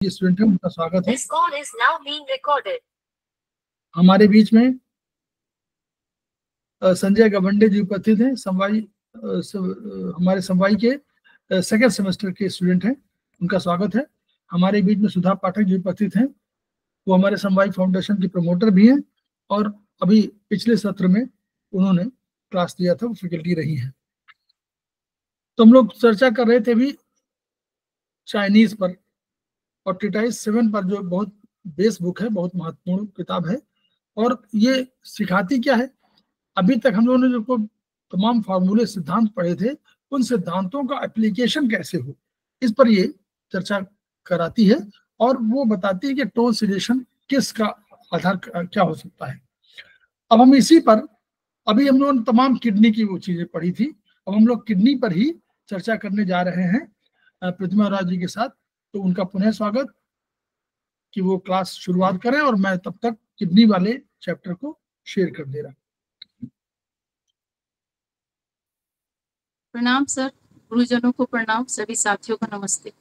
के स्टूडेंट हैं, उनका स्वागत है। हमारे बीच में संजय गवंडे जी उपस्थित हैं, हमारे संवाई के सेकेंड सेमेस्टर के स्टूडेंट हैं, उनका स्वागत है। हमारे बीच में सुधा पाठक जी उपस्थित हैं, वो हमारे संवाई फाउंडेशन के प्रमोटर भी हैं और अभी पिछले सत्र में उन्होंने क्लास दिया था, वो फैकल्टी रही हैं। तो हम लोग चर्चा कर रहे थे अभी चाइनीज पर और ट्रीटाइज 7 पर, जो बहुत बेस बुक है, बहुत महत्वपूर्ण किताब है। और ये सिखाती क्या है, अभी तक हम लोगों ने जो तमाम फार्मूले सिद्धांत पढ़े थे, उन सिद्धांतों का एप्लीकेशन कैसे हो, इस पर ये चर्चा कराती है और वो बताती है कि टोन सिलेक्शन किसका आधार क्या हो सकता है। अब हम इसी पर, अभी हम लोगों ने तमाम किडनी की वो चीजें पढ़ी थी, अब हम लोग किडनी पर ही चर्चा करने जा रहे हैं प्रतिमा राज जी के साथ। तो उनका पुनः स्वागत कि वो क्लास शुरुआत करें और मैं तब तक किडनी वाले चैप्टर को शेयर कर दे रहा हूँ। प्रणाम सर, गुरुजनों को प्रणाम, सभी साथियों को नमस्ते।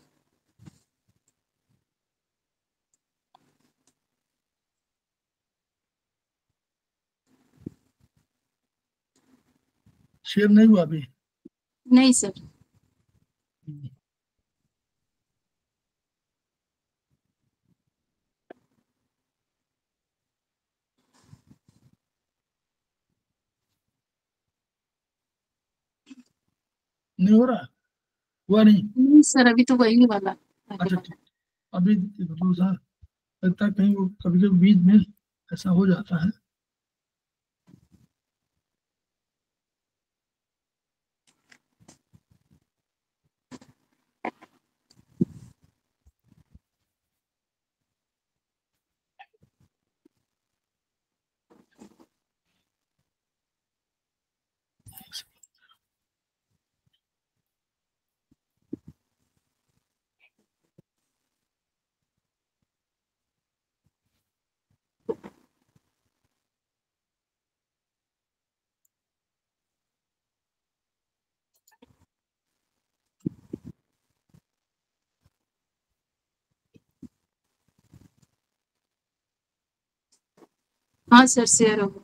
शेयर नहीं हुआ अभी? नहीं सर। नहीं हो रहा, हुआ नहीं सर, अभी तो वही वाला। अच्छा ठीक, अभी दूसरा लगता है कहीं वो कभी कभी बीच में ऐसा हो जाता है। हाँ सर, शेयर हो।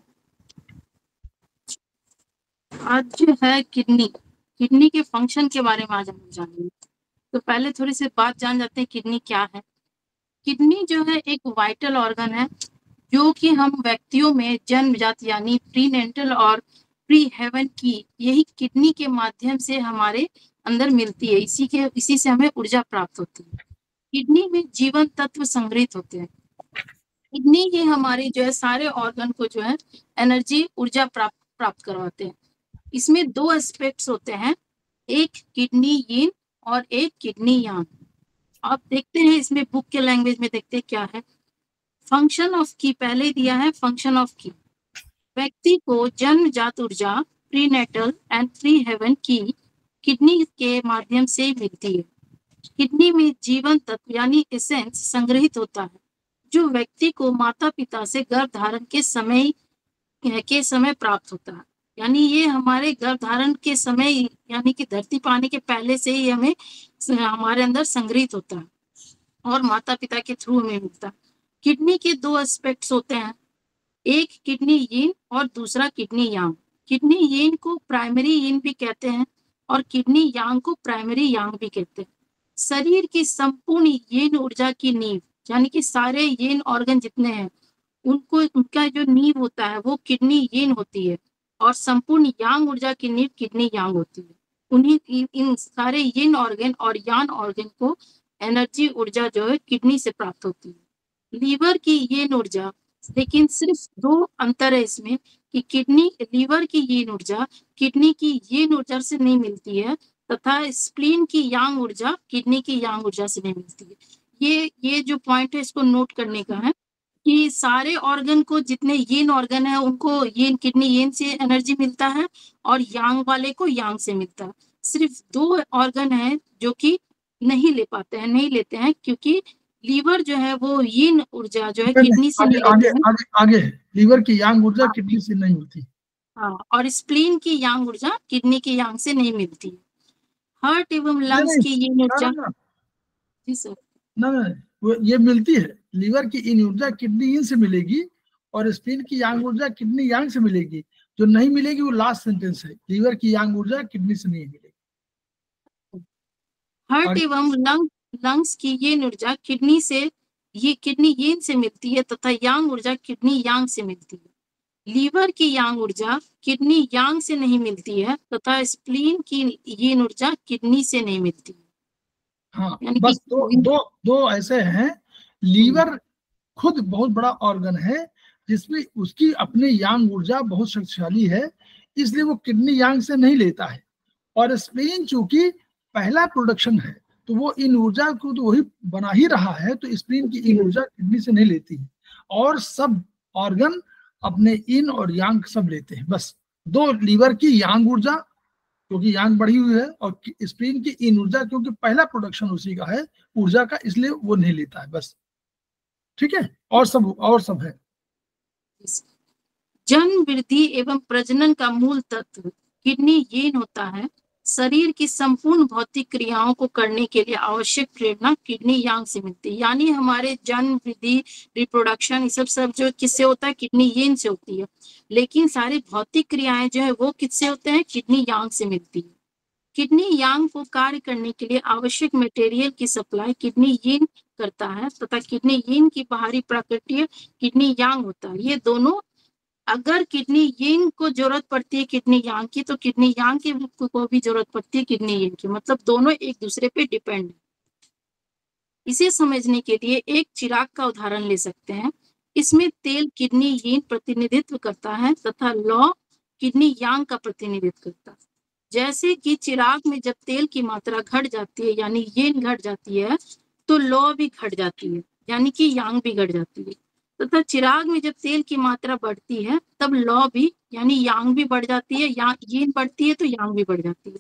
आज जो है किडनी के फंक्शन के बारे में आज हम जानेंगे। तो पहले थोड़ी सी बात जान जाते हैं किडनी क्या है। किडनी जो है एक वाइटल ऑर्गन है जो कि हम व्यक्तियों में जन्मजात यानी प्रीनेटल और प्री हेवन की यही किडनी के माध्यम से हमारे अंदर मिलती है। इसी से हमें ऊर्जा प्राप्त होती है। किडनी में जीवन तत्व संग्रहित होते हैं। किडनी ही हमारे जो है सारे ऑर्गन को जो है एनर्जी ऊर्जा प्राप्त करवाते हैं। इसमें 2 एस्पेक्ट्स होते हैं, एक किडनी यिन और एक किडनी यांग। आप देखते हैं इसमें बुक के लैंग्वेज में देखते हैं क्या है। फंक्शन ऑफ की पहले दिया है, फंक्शन ऑफ की व्यक्ति को जन्मजात ऊर्जा प्रीनेटल एंड प्री हेवन की किडनी के माध्यम से मिलती है। किडनी में जीवन तत्व यानी एसेंस संग्रहित होता है जो व्यक्ति को माता पिता से गर्भ धारण के समय प्राप्त होता है। यानी ये हमारे गर्भ धारण के समय यानी कि धरती पर आने के पहले से ही हमें हमारे अंदर संग्रहित होता है और माता पिता के थ्रू हमें मिलता है। किडनी के 2 एस्पेक्ट्स होते हैं, एक किडनी यिन और दूसरा किडनी यांग। किडनी यिन को प्राइमरी यिन भी कहते हैं और किडनी यांग को प्राइमरी यांग भी कहते हैं। शरीर की संपूर्ण यिन ऊर्जा की नींव यानी कि सारे यिन ऑर्गन जितने हैं उनका जो नींव होता है वो किडनी यिन होती है और संपूर्ण यांग ऊर्जा की नींव किडनी यांग होती है। उन्हीं इन सारे यिन ऑर्गन और यान ऑर्गन को एनर्जी ऊर्जा जो है किडनी से प्राप्त होती है। लीवर की यिन ऊर्जा, लेकिन सिर्फ 2 अंतर है इसमें कि लीवर की यिन ऊर्जा किडनी की यिन ऊर्जा से नहीं मिलती है तथा स्प्लीन की यांग ऊर्जा किडनी की यांग ऊर्जा से नहीं मिलती है। ये जो पॉइंट है इसको नोट करने का है कि सारे ऑर्गन को, जितने यिन ऑर्गन है उनको किडनी यिन से एनर्जी मिलता है और यांग वाले को यांग से मिलता है। सिर्फ 2 ऑर्गन है जो कि नहीं लेते हैं क्योंकि लीवर जो है वो यिन ऊर्जा जो है किडनी से नहीं लेते हैं। आगे लीवर की यांग ऊर्जा किडनी से नहीं मिलती। हाँ, और स्प्लीन की यांग ऊर्जा किडनी की यांग से नहीं मिलती। हार्ट एवं लंग्स की यिन ऊर्जा। जी सर। ना वो ये मिलती है। लीवर की इन ऊर्जा किडनी इन से मिलेगी और स्प्लीन की यांग ऊर्जा किडनी यांग से मिलेगी। जो नहीं मिलेगी वो लास्ट सेंटेंस है, लीवर की यांग ऊर्जा किडनी से नहीं मिलेगी। हार्ट एवं लंग्स की ये ऊर्जा किडनी यीन से मिलती है तथा यांग ऊर्जा किडनी यांग से मिलती है। लीवर की यांग ऊर्जा किडनी यांग से नहीं मिलती है तथा स्प्लीन की ये ऊर्जा किडनी से नहीं मिलती है। हाँ, बस दो ऐसे हैं। लीवर खुद बहुत बड़ा ऑर्गन है जिसमें उसकी अपनी यांग ऊर्जा बहुत शक्तिशाली है, इसलिए वो किडनी यांग से नहीं लेता है। और स्प्लीन चूंकि पहला प्रोडक्शन है तो वो इन ऊर्जा को तो वही बना ही रहा है, तो स्प्लीन की इन ऊर्जा किडनी से नहीं लेती है। और सब ऑर्गन अपने इन और यांग सब लेते हैं। बस दो, लीवर की यांग ऊर्जा क्योंकि यांग बढ़ी हुई है, और स्प्लीन की इन ऊर्जा क्योंकि पहला प्रोडक्शन उसी का है ऊर्जा का, इसलिए वो नहीं लेता है। बस ठीक है, और सब है। जन्म, वृद्धि एवं प्रजनन का मूल तत्व किडनी यीन होता है। शरीर की संपूर्ण भौतिक क्रियाओं को करने के लिए आवश्यक प्रेरणा किडनी यांग से मिलती है। यानी हमारे जन्म, वृद्धि, रिप्रोडक्शन, ये सब जो किससे होता है, किडनी यीन से होती है। लेकिन सारी भौतिक क्रियाएं जो है वो किससे होते हैं, किडनी यांग से मिलती है। किडनी यांग को कार्य करने के लिए आवश्यक मटेरियल की सप्लाई किडनी यीन करता है तथा किडनी यीन की बाहरी प्रकृति किडनी यांग होता है। ये दोनों, अगर किडनी यीन को जरूरत पड़ती है किडनी यांग की, तो किडनी यांग की को भी जरूरत पड़ती है किडनी यीन की। मतलब दोनों एक दूसरे पे डिपेंड है। इसे समझने के लिए एक चिराग का उदाहरण ले सकते हैं। इसमें तेल किडनी यीन प्रतिनिधित्व करता है तथा लौ किडनी यांग का प्रतिनिधित्व करता है। जैसे कि चिराग में जब तेल की मात्रा घट जाती है यानी यीन घट जाती है, तो लौ भी घट जाती है यानी कि यांग भी घट जाती है। तथा चिराग में जब तेल की मात्रा बढ़ती है तब लौ भी यानी यांग भी बढ़ जाती है, यीन बढ़ती है तो यांग भी बढ़ जाती है।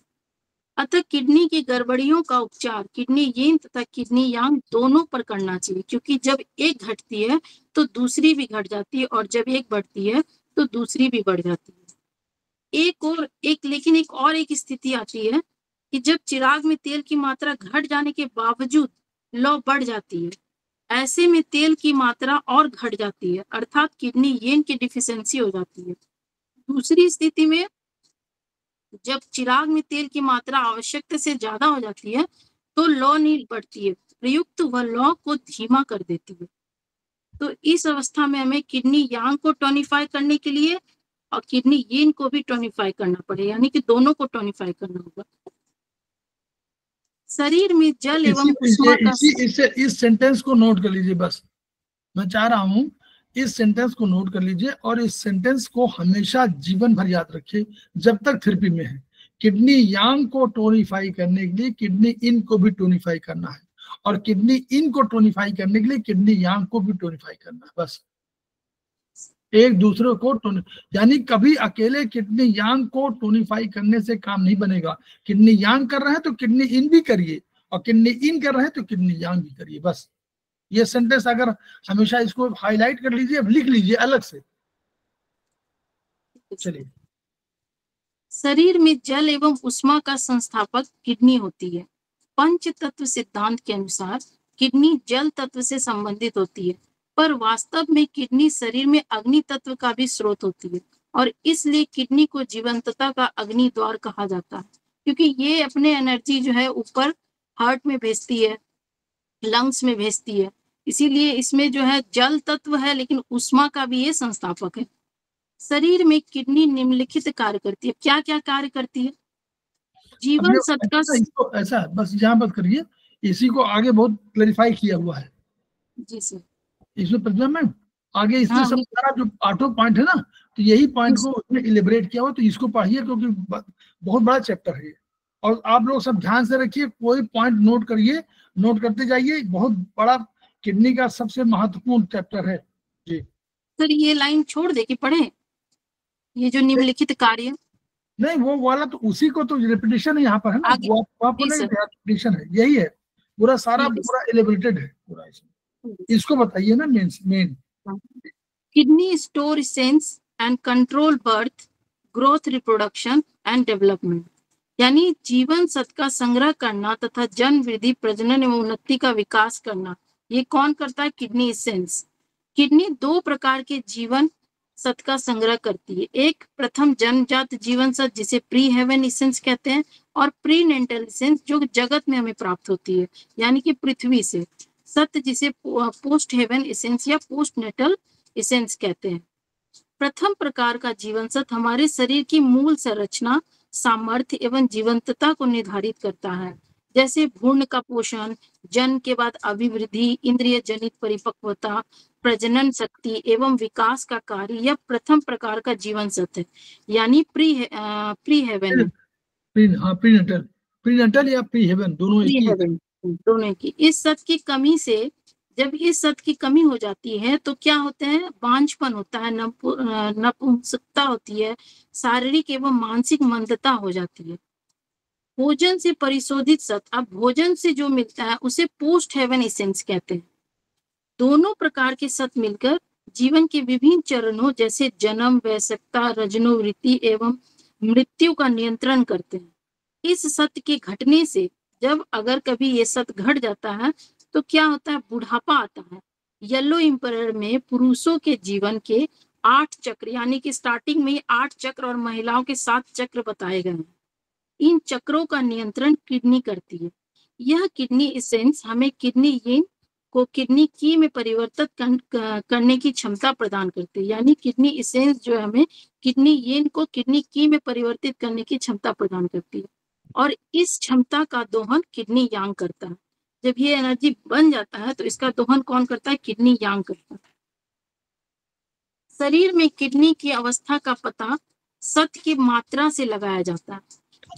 अतः किडनी की गड़बड़ियों का उपचार किडनी यीन तथा किडनी यांग दोनों पर करना चाहिए, क्योंकि जब एक घटती है तो दूसरी भी घट जाती है और जब एक बढ़ती है तो दूसरी भी बढ़ जाती है। लेकिन एक स्थिति आती है कि जब चिराग में तेल की मात्रा घट जाने के बावजूद लौ बढ़ जाती है, ऐसे में तेल की मात्रा और घट जाती है, अर्थात किडनी यीन की डिफिशियंसी हो जाती है। दूसरी स्थिति में जब चिराग में तेल की मात्रा आवश्यकता से ज्यादा हो जाती है तो लौ नहीं बढ़ती है, प्रयुक्त वह लौ को धीमा कर देती है। तो इस अवस्था में हमें किडनी यांग को टोनिफाई करने के लिए और किडनी यीन को भी टोनिफाई करना पड़ेगा, यानी कि दोनों को टोनिफाई करना होगा। शरीर में जल एवं उष्मा का इस सेंटेंस को नोट कर लीजिए। बस मैं चाह रहा हूं इस सेंटेंस को नोट कर लीजिए और इस सेंटेंस को हमेशा जीवन भर याद रखिए जब तक थेरेपी में है। किडनी यांग को टोनिफाई करने के लिए किडनी इन को भी टोनिफाई करना है, और किडनी इन को टोनिफाई करने के लिए किडनी यांग को भी टोनिफाई करना है। बस एक दूसरे को यानी कभी अकेले किडनी यांग को टोनिफाई करने से काम नहीं बनेगा। किडनी यांग कर रहे हैं तो किडनी इन भी करिए, और किडनी इन कर रहे हैं तो किडनी यांग भी करिए। बस ये सेंटेंस अगर हमेशा इसको हाईलाइट कर लीजिए, अब लिख लीजिए अलग से। चलिए, शरीर में जल एवं उष्मा का संस्थापक किडनी होती है। पंच तत्व सिद्धांत के अनुसार किडनी जल तत्व से संबंधित होती है, पर वास्तव में किडनी शरीर में अग्नि तत्व का भी स्रोत होती है, और इसलिए किडनी को जीवंतता का अग्नि द्वार कहा जाता है, क्योंकि ये अपने एनर्जी जो है ऊपर हार्ट में भेजती है, लंग्स में भेजती है। इसीलिए इसमें जो है जल तत्व है लेकिन उष्मा का भी ये संस्थापक है। शरीर में किडनी निम्नलिखित कार्य करती है। क्या क्या कार्य करती है? जीवन सत्ता, इसको ऐसा बस यहाँ बात करिए, इसी को आगे बहुत क्लैरिफाई किया हुआ है। जी सर, इसमें प्रतिभा मैम आगे इसमें सब सारा जो 8 पॉइंट है ना, तो यही पॉइंट को उसने इलेबरेट किया हुआ, तो इसको पढ़िए क्योंकि बहुत बड़ा चैप्टर है ये। और आप लोग सब ध्यान से रखिए, कोई पॉइंट नोट करिए, नोट करते जाइए। बहुत बड़ा किडनी का सबसे महत्वपूर्ण चैप्टर है जी। सर ये लाइन छोड़ दे कि पढ़े, ये जो निम्नलिखित कार्य नहीं वो वाला तो उसी को तो रिपीटेशन है यहाँ पर है ना, रिपीटेशन है, यही है पूरा सारा पूरा एलिब्रेटेड है पूरा इसमें। इसको बताइए ना main. Kidney store sense and control birth, growth, reproduction and development, यानी जीवन सत्ता का संग्रह करना तथा जन्म, वृद्धि, प्रजनन एवं उन्नति का विकास करना, ये कौन करता है? Kidney essence. किडनी 2 प्रकार के जीवन सत्व का संग्रह करती है। एक प्रथम जन्मजात जीवन सत्व जिसे प्री हेवन एसेंस कहते हैं, और प्री नेंटल एसेंस जो जगत में हमें प्राप्त होती है, यानी कि पृथ्वी से। सत्य जिसे पोस्ट हेवन एसेंस या पोस्ट नेटल एसेंस कहते हैं। प्रथम प्रकार का जीवन सत्व हमारे शरीर की मूल संरचना, सामर्थ्य एवं जीवंतता को निर्धारित करता है, जैसे भ्रूण का पोषण, जन्म के बाद अभिवृद्धि, इंद्रिय जनित परिपक्वता, प्रजनन शक्ति एवं विकास का कार्य। यह प्रथम प्रकार का जीवन सत्व है, यानी प्री हेवन है। प्रीनेटल या प्री हेवन दोनों एक ही है। दोनों की। इस सत्व की कमी से, जब इस सत्व की कमी हो जाती है तो क्या होते हैं? बांझपन होता है, नपुंसकता होती है, शारीरिक एवं मानसिक मंदता हो जाती है। भोजन से परिशोधित सत्व, अब भोजन से जो मिलता है उसे पोस्ट हेवन एसेंस कहते हैं। दोनों प्रकार के सत्व मिलकर जीवन के विभिन्न चरणों जैसे जन्म, वयस्कता, रजनोवृत्ति एवं मृत्यु का नियंत्रण करते हैं। इस सत्व के घटने से, जब अगर कभी ये सत्व घट जाता है तो क्या होता है? बुढ़ापा आता है। येलो एम्परर में पुरुषों के जीवन के 8 चक्र, यानी कि स्टार्टिंग में 8 चक्र और महिलाओं के 7 चक्र बताए गए हैं। इन चक्रों का नियंत्रण किडनी करती है। यह किडनी एसेंस हमें किडनी यीन को किडनी की में परिवर्तित करने की क्षमता प्रदान करती है, यानी किडनी एसेंस जो है हमें किडनी यीन को किडनी की में परिवर्तित करने की क्षमता प्रदान करती है, और इस क्षमता का दोहन किडनी यांग करता है। जब ये एनर्जी बन जाता है तो इसका दोहन कौन करता है? किडनी यांग करता है। शरीर में किडनी की अवस्था का पता सत्व की मात्रा से लगाया जाता है।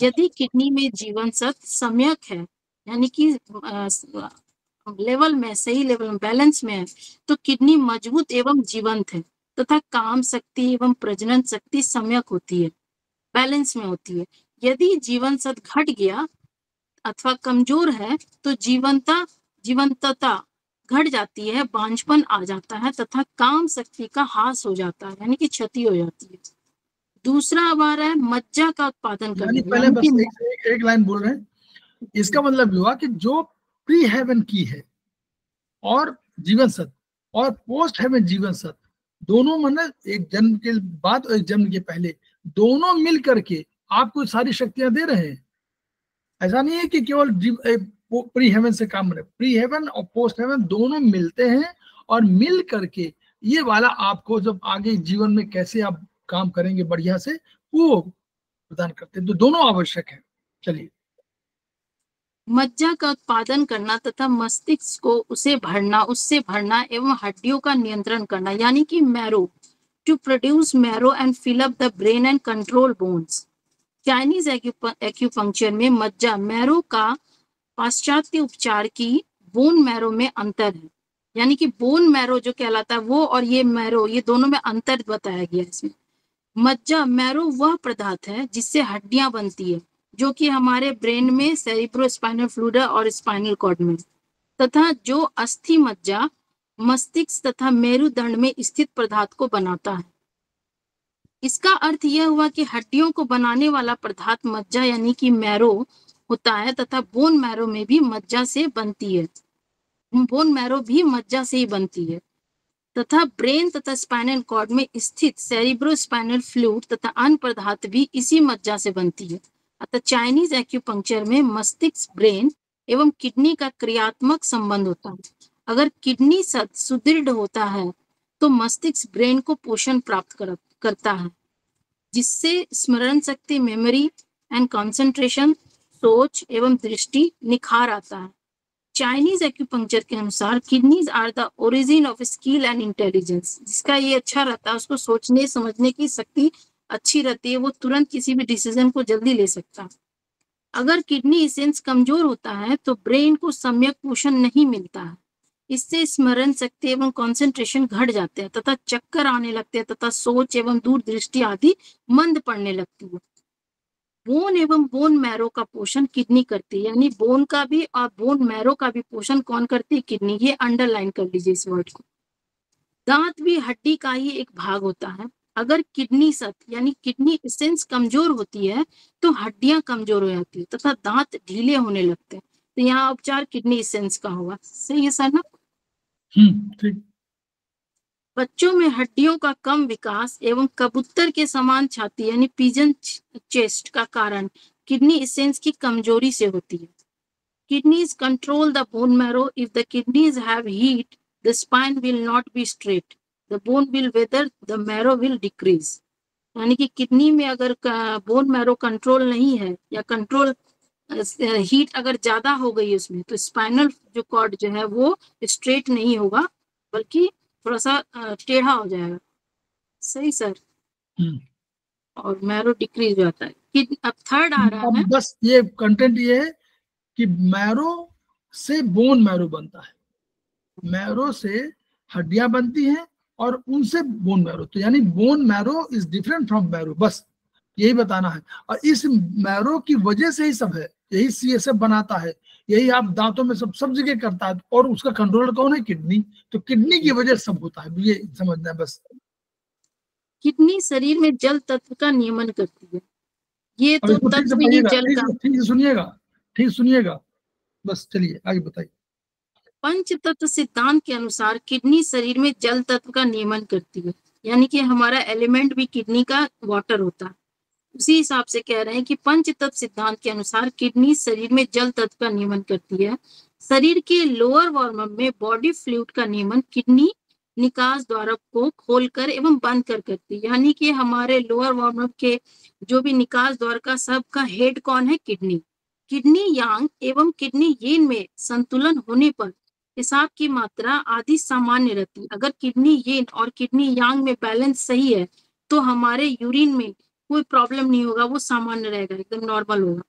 यदि किडनी में जीवन सत्व सम्यक है, यानी कि लेवल में, सही लेवल में, बैलेंस में है, तो किडनी मजबूत एवं जीवंत है तथा काम शक्ति एवं प्रजनन शक्ति सम्यक होती है, बैलेंस में होती है। यदि जीवन सत्व घट गया अथवा कमजोर है तो जीवंतता घट जाती है, बांझपन आ जाता है तथा काम शक्ति का ह्रास हो जाता है, यानी कि क्षति हो जाती है। दूसरा हमारा है मज्जा का उत्पादन करना। पहले बस एक लाइन बोल रहे हैं, इसका मतलब हुआ कि जो प्री हेवन की है और जीवन सत्व और पोस्ट हेवन जीवन सत्व दोनों, मतलब एक जन्म के बाद और एक जन्म के पहले दोनों मिल करके आपको सारी शक्तियां दे रहे हैं। ऐसा नहीं है कि केवल प्री हेवन से काम रहे, प्री हेवन और पोस्ट हेवन दोनों मिलते हैं और मिल करके ये वाला आपको जब आगे जीवन में कैसे आप काम करेंगे बढ़िया से, वो प्रदान करते हैं। तो दोनों आवश्यक है। चलिए, मज्जा का उत्पादन करना तथा मस्तिष्क को उससे भरना एवं हड्डियों का नियंत्रण करना, यानी कि marrow, to produce marrow and fill up the brain and control bones. Chinese acupuncture में मज्जा मैरो का पाश्चात्य उपचार की बोन मैरो में अंतर है, यानी कि बोन मैरो जो कहलाता है वो और ये मैरो, ये दोनों में अंतर बताया गया इसमें। मज्जा मैरो वह पदार्थ है जिससे हड्डियां बनती है, जो कि हमारे ब्रेन में सेरिब्रोस्पाइनल फ्लूइड और स्पाइनल कॉर्ड में, तथा जो अस्थि मज्जा मस्तिष्क तथा मेरुदंड में स्थित पदार्थ को बनाता है। इसका अर्थ यह हुआ कि हड्डियों को बनाने वाला पदार्थ मज्जा यानी कि मैरो होता है तथा बोन मैरो में भी मज्जा से बनती है, बोन मैरो भी मज्जा से ही बनती है, तथा ब्रेन तथा स्पाइनल कॉर्ड में स्थित सेरिब्रोस्पाइनल फ्लूइड तथा अन्य पदार्थ भी इसी मज्जा से बनती है। अतः चाइनीज एक्यूपंक्चर में मस्तिष्क, ब्रेन एवं किडनी का क्रियात्मक संबंध होता है। अगर किडनी सुदृढ़ होता है तो मस्तिष्क ब्रेन को पोषण प्राप्त करता है, जिससे स्मरण शक्ति, मेमोरी एंड कंसंट्रेशन, सोच एवं दृष्टि निखार आता है। चाइनीज एक्यूपंक्चर के अनुसार kidneys are the origin of skill and intelligence. जिसका ये अच्छा रहता है, उसको सोचने समझने की शक्ति अच्छी रहती है, वो तुरंत किसी भी डिसीजन को जल्दी ले सकता है। अगर किडनी एसेंस कमजोर होता है तो ब्रेन को सम्यक पोषण नहीं मिलता है, इससे स्मरण शक्ति एवं कंसंट्रेशन घट जाते हैं तथा चक्कर आने लगते हैं तथा सोच एवं दूरदृष्टि आदि मंद पड़ने लगती है। बोन एवं बोन मैरो का पोषण किडनी करती है, यानी बोन का भी और बोन मैरो का भी पोषण कौन करती है? किडनी। ये अंडरलाइन कर लीजिए इस वर्ड को। दांत भी हड्डी का ही एक भाग होता है। अगर किडनी यानी किडनी एसेंस कमजोर होती है तो हड्डियां कमजोर हो जाती है तथा दांत ढीले होने लगते हैं। तो यहाँ उपचार किडनी एसेंस का होगा। सही है सर ना? ठीक। बच्चों में हड्डियों का कम विकास एवं कबूतर के समान छाती यानी पिजन चेस्ट का कारण किडनी एसेंस की कमजोरी से होती है। Kidneys control the bone marrow. If the kidneys have heat, the spine will not be straight. The bone will wither, the marrow will decrease. यानी कि किडनी में अगर बोन मैरो कंट्रोल नहीं है या कंट्रोल हीट अगर ज्यादा हो गई उसमें, तो स्पाइनल जो कॉर्ड जो है वो स्ट्रेट नहीं होगा, बल्कि थोड़ा सा टेढ़ा हो जाएगा। सही सर। और मैरो डिक्रीज हो जाता है। अब थर्ड आ रहा है, बस ये कंटेंट ये है कि मैरो से बोन मैरो बनता है, मैरो से हड्डियां बनती हैं और उनसे बोन मैरो, तो यानी bone marrow is different from marrow, बस यही बताना है। और इस मैरो की वजह से ही सब है, यही CSF बनाता है, यही आप दांतों में सब जगह करता है, और उसका कंट्रोलर कौन है? किडनी। तो किडनी की वजह से सब होता है, ये समझना है बस। किडनी शरीर में जल तत्व का नियमन करती है। ये तो तत्व ही जल का, ठीक से सुनिएगा, ठीक सुनिएगा, बस चलिए आगे बताइए। पंच तत्व सिद्धांत के अनुसार किडनी शरीर में जल तत्व का नियमन करती है, यानी कि हमारा एलिमेंट भी किडनी का वाटर होता है। उसी हिसाब से कह रहे हैं कि पंच तत्व सिद्धांत के अनुसार किडनी शरीर में जल तत्व का नियमन करती है। शरीर के लोअर वार्म में बॉडी फ्लूइड का नियमन किडनी निकास द्वार को खोलकर एवं बंद कर करती है। यानी कि हमारे लोअर वार्म के जो भी निकास द्वार का सबका हेड कौन है? किडनी। किडनी यांग एवं किडनी यीन में संतुलन होने पर पेशाब की मात्रा आदि सामान्य रहती। अगर किडनी यीन और किडनी यांग में बैलेंस सही है तो हमारे यूरिन में कोई प्रॉब्लम नहीं होगा, वो सामान्य रहेगा, एकदम नॉर्मल होगा,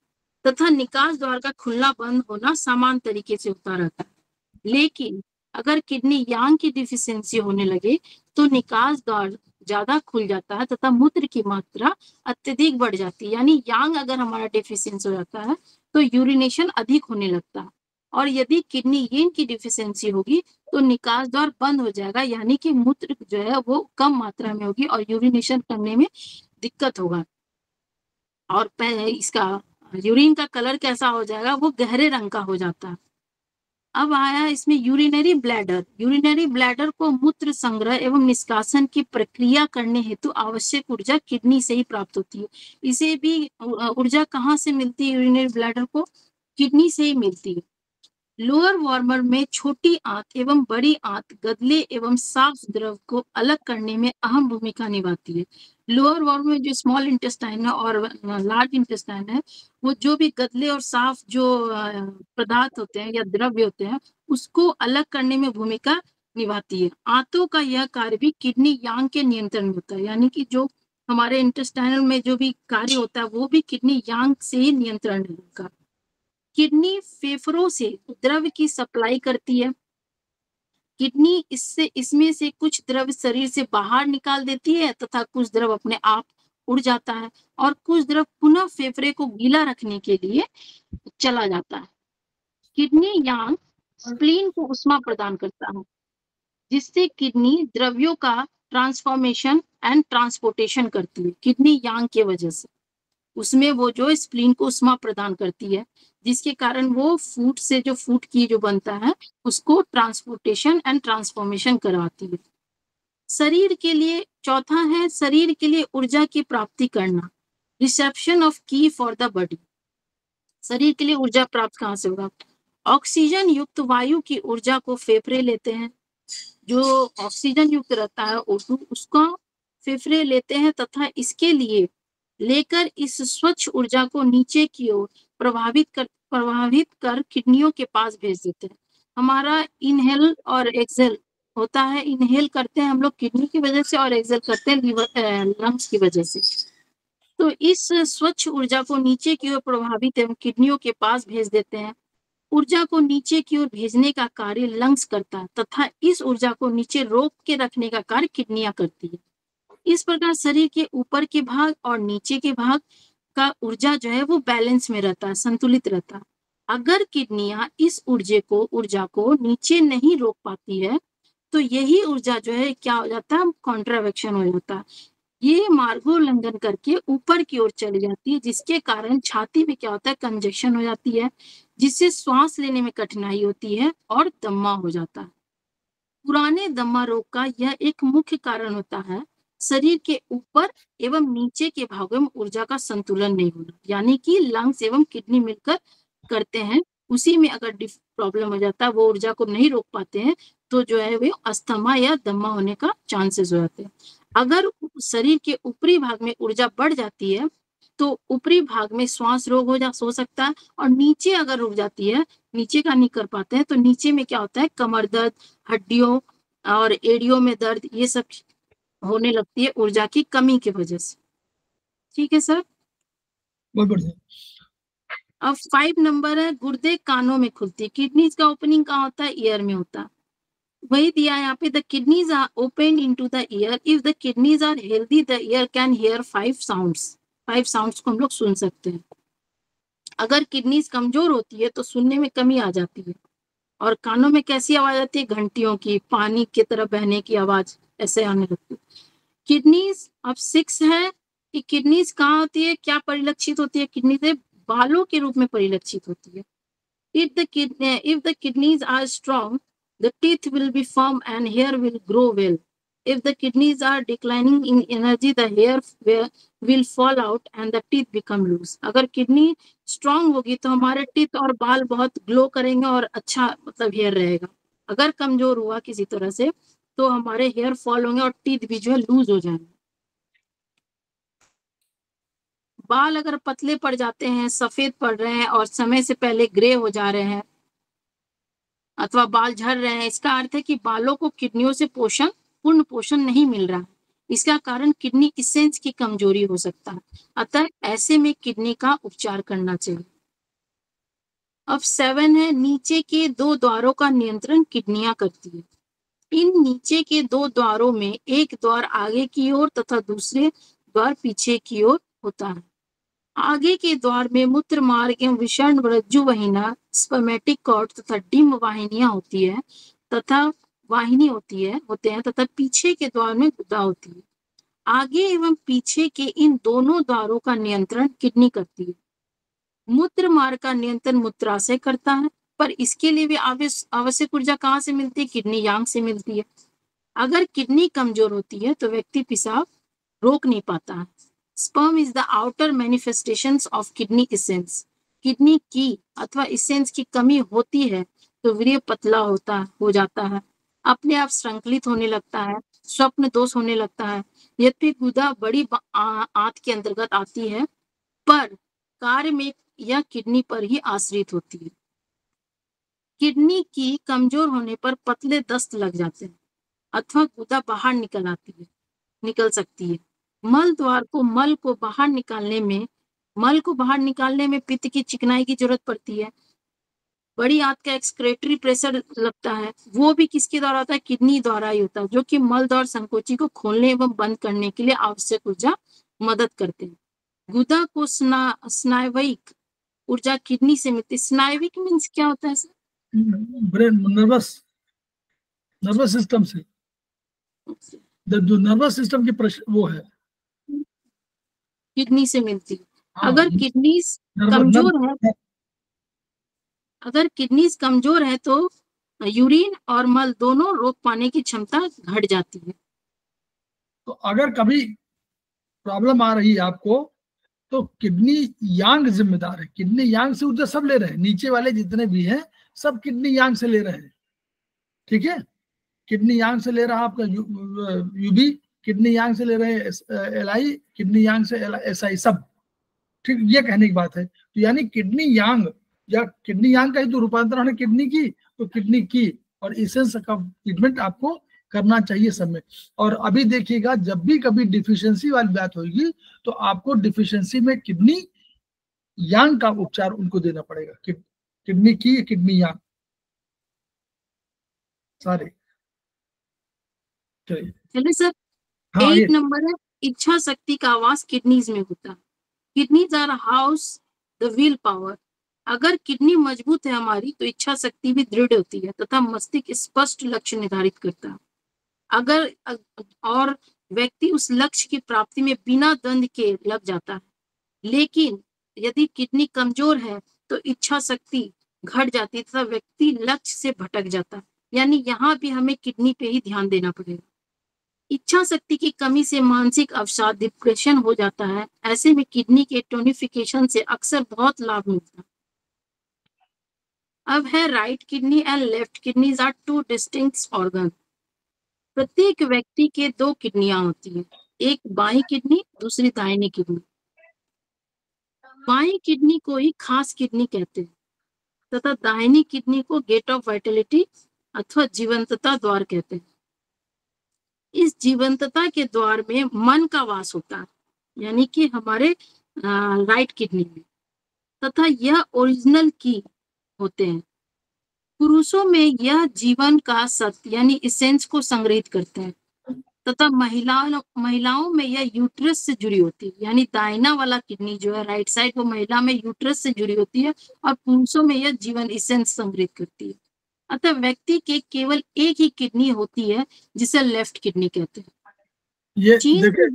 तथा निकास द्वार का खुलना बंद होना समान तरीके से होता रहता है। लेकिन अगर किडनी यांग की डिफिशियंसी होने लगे तो निकास द्वार ज्यादा खुल जाता है तथा मूत्र की मात्रा अत्यधिक बढ़ जाती है। यानी यांग अगर हमारा डिफिशियंस हो जाता है तो यूरिनेशन अधिक होने लगता है, और यदि किडनी यीन की डिफिशियंसी होगी तो निकास द्वार बंद हो जाएगा, यानी कि मूत्र जो है वो कम मात्रा में होगी और यूरिनेशन करने में दिक्कत होगा। और इसका यूरिन का कलर कैसा हो जाएगा? वो गहरे रंग का हो जाता है। अब आया इसमें यूरिनरी ब्लैडर। यूरिनरी ब्लैडर को मूत्र संग्रह एवं निष्कासन की प्रक्रिया करने हेतु आवश्यक ऊर्जा किडनी से ही प्राप्त होती है। इसे भी ऊर्जा कहाँ से मिलती है? यूरिनरी ब्लैडर को किडनी से ही मिलती है। लोअर वार्मर में छोटी आंत एवं बड़ी आंत गदले एवं साफ द्रव को अलग करने में अहम भूमिका निभाती है। लोअर वार्मर में जो स्मॉल इंटेस्टाइन है और लार्ज इंटेस्टाइन है, वो जो भी गदले और साफ जो पदार्थ होते हैं या द्रव्य होते हैं उसको अलग करने में भूमिका निभाती है। आंतों का यह कार्य भी किडनी यांग के नियंत्रण में होता है, यानी कि जो हमारे इंटेस्टाइनल में जो भी कार्य होता है वो भी किडनी यांग से ही नियंत्रण है उनका। किडनी फेफड़ों से द्रव की सप्लाई करती है। किडनी इसमें से कुछ द्रव शरीर से बाहर निकाल देती है तथा कुछ द्रव अपने आप उड़ जाता है, और कुछ द्रव पुनः फेफड़े को गीला रखने के लिए चला जाता है। किडनी यांग स्प्लीन को उष्मा प्रदान करता है, जिससे किडनी द्रव्यों का ट्रांसफॉर्मेशन एंड ट्रांसपोर्टेशन करती है। किडनी यांग के वजह से उसमें वो जो स्प्लीन को उष्मा प्रदान करती है, जिसके कारण वो फूड से जो फूड की जो बनता है उसको ट्रांसपोर्टेशन एंड ट्रांसफॉर्मेशन करवाती है। शरीर के लिए चौथा है शरीर के लिए ऊर्जा की प्राप्ति करना, रिसेप्शन ऑफ की फॉर द बॉडी। शरीर के लिए ऊर्जा प्राप्त कहाँ से होगा? ऑक्सीजन युक्त वायु की ऊर्जा को फेफड़े लेते हैं। जो ऑक्सीजन युक्त रहता है उसका फेफड़े लेते हैं तथा इसके लिए लेकर इस स्वच्छ ऊर्जा को नीचे की ओर प्रभावित कर किडनियों के पास भेज देते हैं। हमारा इनहेल और एक्सेल होता है। इनहेल करते हैं हम लोग किडनी की वजह से और एक्सेल करते हैं लंग्स की वजह से। तो इस स्वच्छ ऊर्जा को नीचे की ओर प्रभावित एवं किडनियों के पास भेज देते हैं। ऊर्जा को नीचे की ओर भेजने का कार्य लंग्स करता है तथा इस ऊर्जा को नीचे रोक के रखने का कार्य किडनियां करती है। इस प्रकार शरीर के ऊपर के भाग और नीचे के भाग का ऊर्जा जो है वो बैलेंस में रहता है, संतुलित रहता है। अगर किडनियां इस ऊर्जा को नीचे नहीं रोक पाती है तो यही ऊर्जा जो है क्या हो जाता है? कॉन्ट्रावेक्शन हो जाता है। ये मार्गोल्लंघन करके ऊपर की ओर चली जाती है, जिसके कारण छाती में क्या होता है? कंजेक्शन हो जाती है, जिससे श्वास लेने में कठिनाई होती है और दम्मा हो जाता है। पुराने दमा रोग का यह एक मुख्य कारण होता है शरीर के ऊपर एवं नीचे के भागों में ऊर्जा का संतुलन नहीं होना, यानी कि लंग्स एवं किडनी मिलकर करते हैं, उसी में अगर प्रॉब्लम हो जाता है, वो ऊर्जा को नहीं रोक पाते हैं, तो जो है वो अस्थमा या दमा होने का चांसेस हो जाते हैं। अगर शरीर के ऊपरी भाग में ऊर्जा बढ़ जाती है तो ऊपरी भाग में श्वास रोग हो सकता है, और नीचे अगर रुक जाती है, नीचे का नहीं कर पाते हैं, तो नीचे में क्या होता है, कमर दर्द, हड्डियों और एड़ियों में दर्द, ये सब होने लगती है ऊर्जा की कमी की वजह से। ठीक है सर, बहुत बढ़िया। अब 5 नंबर है, गुर्दे कानों में खुलती है। किडनीज का ओपनिंग कहाँ होता है, ईयर में होता है। वही दिया है यहाँ पे, the kidneys are open into the ear, if the kidneys are healthy the ear can hear 5 sounds. 5 sounds को हम लोग सुन सकते हैं। अगर किडनीज कमजोर होती है तो सुनने में कमी आ जाती है, और कानों में कैसी आवाज आती है, घंटियों की, पानी की तरह बहने की आवाज ऐसे आने लगती है। किडनीज अब 6 है कि किडनीज कहाँ होती है, क्या परिलक्षित होती है, किडनी से बालों के रूप में परिलक्षित होती है। if the kidneys are strong, the teeth will be firm and hair will grow well. If the kidneys are declining in energy, the hair will fall out and the teeth become loose. अगर kidney strong होगी तो हमारे teeth और बाल बहुत glow करेंगे और अच्छा मतलब हेयर रहेगा। अगर कमजोर हुआ किसी तरह से तो हमारे हेयर फॉल होंगे और टीथ भी जो है लूज हो जाएंगे। बाल अगर पतले पड़ जाते हैं, सफेद पड़ रहे हैं और समय से पहले ग्रे हो जा रहे हैं अथवा बाल झड़ रहे हैं, इसका अर्थ है कि बालों को किडनियों से पूर्ण पोषण नहीं मिल रहा है। इसका कारण किडनी इसेंस की कमजोरी हो सकता है, अतः ऐसे में किडनी का उपचार करना चाहिए। अब 7 है, नीचे के 2 द्वारों का नियंत्रण किडनियां करती है। इन नीचे के 2 द्वारों में एक द्वार आगे की ओर तथा दूसरे द्वार पीछे की ओर होता है। आगे के द्वार में मूत्र मार्ग एवं विषण रज्जु वहिना, स्पर्मेटिक कॉर्ड तथा डिम्ब वाहिनियां होती है होते हैं तथा पीछे के द्वार में गुदा होती है। आगे एवं पीछे के इन दोनों द्वारों का नियंत्रण किडनी करती है। मूत्र मार्ग का नियंत्रण मूत्राशय करता है, पर इसके लिए भी आवश्यक ऊर्जा कहाँ से मिलती है, किडनी यांग से मिलती है। अगर किडनी कमजोर होती है तो व्यक्ति पेशाब रोक नहीं पाता है। Sperm is the outer manifestations of kidney essence. Kidney की अथवा इसेंस की कमी होती है तो वीर्य पतला हो जाता है, अपने आप श्रृंखलित होने लगता है, स्वप्न दोष होने लगता है। यद्यपि गुदा बड़ी आंत के अंतर्गत आती है, पर कार्य में यह किडनी पर ही आश्रित होती है। किडनी की कमजोर होने पर पतले दस्त लग जाते हैं अथवा गुदा बाहर निकल सकती है। मल को बाहर निकालने में पित्त की चिकनाई की जरूरत पड़ती है। बड़ी आंत का एक्सक्रेटरी प्रेशर लगता है, वो भी किसके द्वारा होता है, किडनी द्वारा ही होता है, जो कि मल और संकोची को खोलने एवं बंद करने के लिए आवश्यक ऊर्जा मदद करते हैं। गुदा को स्नायविक ऊर्जा किडनी से मिलती है। स्नायविक मीन्स क्या होता है सर? ब्रेन, नर्वस सिस्टम से, जो नर्वस सिस्टम की वो है, किडनी से मिलती है। हाँ, अगर किडनीज कमजोर है तो यूरिन और मल दोनों रोक पाने की क्षमता घट जाती है। तो अगर कभी प्रॉब्लम आ रही है आपको तो किडनी यांग जिम्मेदार है। किडनी यांग से ऊर्जा सब ले रहे हैं, नीचे वाले जितने भी हैं सब किडनी यांग से ले रहे हैं। ठीक है, किडनी यांग से ले रहा आपका यूबी, किडनी यांग से ले रहे हैं एलआई, किडनी यांग से एसआई, सब ठीक, ये कहने की बात है। तो यानी किडनी यांग या किडनी यांग का ही तो रूपांतरण है किडनी की, तो किडनी की और इसेंस का ट्रीटमेंट आपको करना चाहिए सब में। और अभी देखिएगा जब भी कभी डिफिशियंसी वाली बात होगी तो आपको डिफिशियंसी में किडनी यांग का उपचार उनको देना पड़ेगा, किडनी की, किडनी यांग सारे। चलिए सर, हाँ, 8 नंबर है, इच्छा शक्ति का आवास किडनीज में होता है। Kidneys are house the will power. अगर किडनी मजबूत है हमारी तो इच्छा शक्ति भी दृढ़ होती है तथा मस्तिष्क स्पष्ट लक्ष्य निर्धारित करता है। अगर और व्यक्ति उस लक्ष्य की प्राप्ति में बिना द्वंद्व के लग जाता है। लेकिन यदि किडनी कमजोर है तो इच्छा शक्ति घट जाती है तथा व्यक्ति लक्ष्य से भटक जाता है। यानी यहाँ भी हमें किडनी पे ही ध्यान देना पड़ेगा। इच्छा शक्ति की कमी से मानसिक अवसाद, डिप्रेशन हो जाता है। ऐसे में किडनी के टोनिफिकेशन से अक्सर बहुत लाभ मिलता है। अब है right kidney and left kidneys are two distinct organ. प्रत्येक व्यक्ति के दो किडनियां होती है, एक बाई किडनी, दूसरी दाहिनी किडनी। बाई किडनी को ही खास किडनी कहते हैं तथा दाहिनी किडनी को गेट ऑफ वाइटलिटी अथवा जीवंतता द्वार कहते हैं। इस जीवंतता के द्वार में मन का वास होता है, यानी कि हमारे राइट किडनी में, तथा यह ओरिजिनल की होते हैं। पुरुषों में यह जीवन का सत्य यानी इसेंस को संग्रहित करते हैं तथा महिलाओं में यह यूट्रस से जुड़ी होती है, यानी दाहिना वाला किडनी जो है राइट साइड वो महिला में यूट्रस से जुड़ी होती है और पुरुषों में यह जीवन इसेंस संग्रहित करती है। अतः व्यक्ति के केवल एक ही किडनी होती है जिसे लेफ्ट किडनी कहते हैं। ये देखिए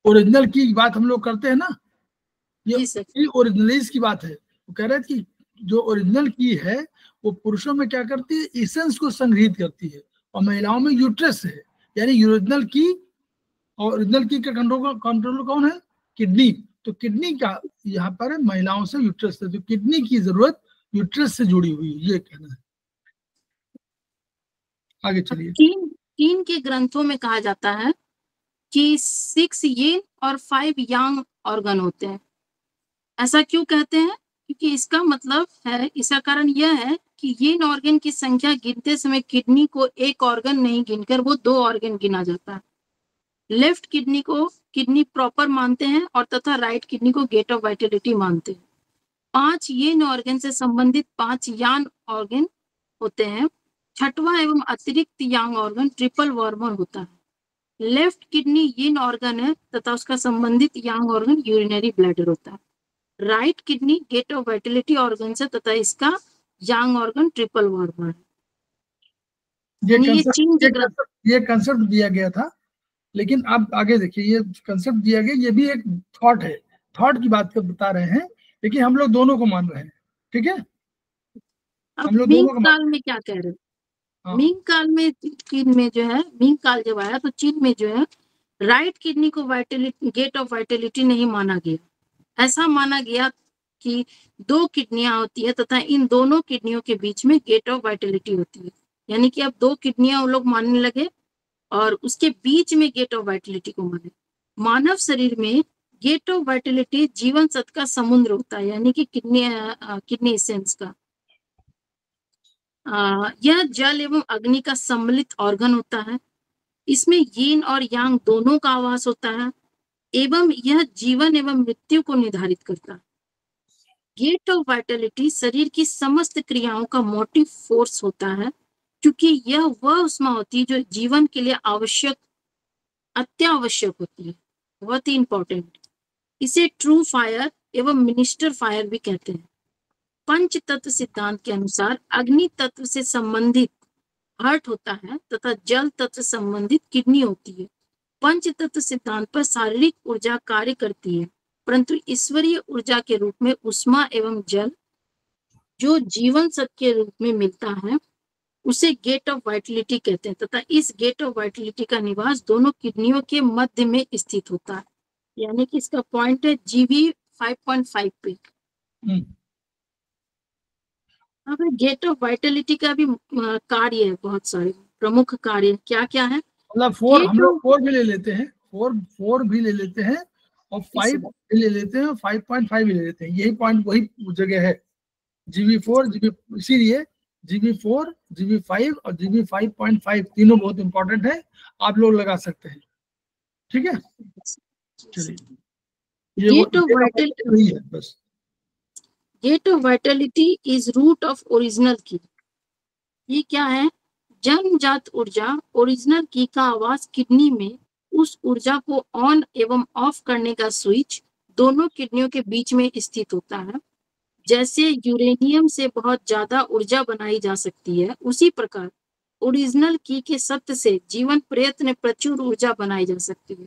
ओरिजिनल की बात हम लोग करते हैं ना, ये ओरिजिनलिस्ट की बात है। वो कह रहे थे कि जो ओरिजिनल की है वो पुरुषों में क्या करती है, इसेंस को संग्रहित करती है, और महिलाओं में यूट्रस है। यानी ओरिजिनल की और ओरिजिनल की का कंट्रोलर कौन है, किडनी। तो किडनी का यहाँ पर महिलाओं से यूट्रस है, तो किडनी की जरूरत यूट्रस से जुड़ी हुई है, ये कहना है। आगे चलिए। चीन के ग्रंथों में कहा जाता है कि 6 यिन और 5 यांग ऑर्गन होते हैं। ऐसा क्यों कहते हैं? क्योंकि इसका मतलब है, इसका कारण यह है कि यिन ऑर्गन की संख्या गिनते समय किडनी को एक ऑर्गन नहीं गिनकर वो 2 ऑर्गन गिना जाता है। लेफ्ट किडनी को किडनी प्रॉपर मानते हैं और तथा राइट किडनी को गेट ऑफ वाइटलिटी मानते हैं। 5 यिन ऑर्गन से संबंधित 5 यांग ऑर्गन होते हैं। छठवां एवं अतिरिक्त यांग ऑर्गन ट्रिपल वार्मर होता है। लेफ्ट किडनी यिन ऑर्गन है तथा उसका संबंधित यांग ऑर्गन यूरिनरी ब्लैडर होता है। Right kidney gate of vitality organ से तथा इसका यांग ऑर्गन ट्रिपल वार्मर है। ये कंसेप्ट दिया गया था, लेकिन अब आगे देखिए, ये कंसेप्ट दिया गया, ये भी एक थॉट है, थॉट की बात बता रहे हैं, लेकिन हम लोग दोनों को मान रहे हैं। ठीक है, हम लोग दोनों को काल में क्या कह रहे हैं? मिंग काल में चीन में जो है, मिंग काल जब आया तो चीन में जो है राइट किडनी को वाइटलिटी गेट ऑफ वाइटलिटी नहीं माना गया। ऐसा माना गया कि 2 किडनियां होती है तथा इन दोनों किडनियों के बीच में गेट ऑफ वाइटलिटी होती है, यानी कि अब 2 किडनियां वो लोग मानने लगे और उसके बीच में गेट ऑफ वाइटलिटी को माने। मानव शरीर में गेट ऑफ वाइटलिटी जीवन सत्व का समुद्र होता है, यानी कि किडनी एसेंस का। यह जल एवं अग्नि का सम्मिलित ऑर्गन होता है। इसमें यिन और यांग दोनों का आवास होता है एवं यह जीवन एवं मृत्यु को निर्धारित करता है। गेट ऑफ वाइटलिटी शरीर की समस्त क्रियाओं का मोटिव फोर्स होता है, क्योंकि यह वह उष्मा होती है जो जीवन के लिए आवश्यक, अत्यावश्यक होती है, बहुत ही इंपॉर्टेंट। इसे ट्रू फायर एवं मिनिस्टर फायर भी कहते हैं। पंच तत्व सिद्धांत के अनुसार अग्नि तत्व से संबंधित हार्ट होता है तथा जल तत्व संबंधित किडनी होती है। पंच तत्व सिद्धांत पर शारीरिक ऊर्जा कार्य करती है, परंतु ईश्वरीय ऊर्जा के रूप में उष्मा एवं जल जो जीवन सत्व के रूप में मिलता है उसे गेट ऑफ वाइटलिटी कहते हैं तथा इस गेट ऑफ वाइटलिटी का निवास दोनों किडनियों के मध्य में स्थित होता है, यानी कि इसका पॉइंट है GV 5.5 पे। अब गेट ऑफ वाइटलिटी का भी कार्य है, बहुत सारे प्रमुख कार्य क्या क्या है। मतलब 4 हम लोग 4 भी ले लेते हैं, 4 भी ले लेते हैं और 5 भी ले लेते हैं और 5.5 भी ले लेते हैं। यही पॉइंट वही जगह है, GB4 इसीलिए GB4 GB5 और GB 5.5 तीनों बहुत इंपॉर्टेंट है, आप लोग लगा सकते हैं। ठीक है, चलिए गेट ऑफ वाइटलिटी है बस। Gate of vitality is root of original की। ये क्या है? जन्मजात ऊर्जा ओरिजिनल की का आवास किडनी में, उस ऊर्जा को ऑन एवं ऑफ करने का स्विच दोनों किडनियों के बीच में स्थित होता है। जैसे यूरेनियम से बहुत ज्यादा ऊर्जा बनाई जा सकती है, उसी प्रकार ओरिजिनल की के सत्य से जीवन प्रयत्न प्रचुर ऊर्जा बनाई जा सकती है।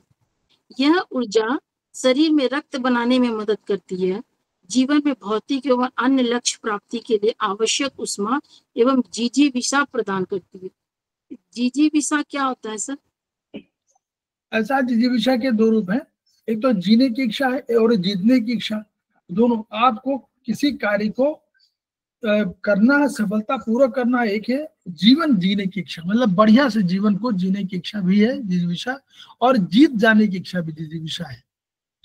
यह ऊर्जा शरीर में रक्त बनाने में मदद करती है, जीवन में भौतिक एवं अन्य लक्ष्य प्राप्ति के लिए आवश्यक उष्मा एवं जिजीविषा प्रदान करती है। जिजीविषा क्या होता है सर? ऐसा जिजीविषा के दो रूप हैं, एक तो जीने की इच्छा है और जीतने की इच्छा। दोनों, आपको किसी कार्य को करना, सफलता पूर्वक करना एक है, जीवन जीने की इच्छा मतलब बढ़िया से जीवन को जीने की इच्छा भी है जिजीविषा, और जीत जाने की इच्छा भी जिजीविषा है,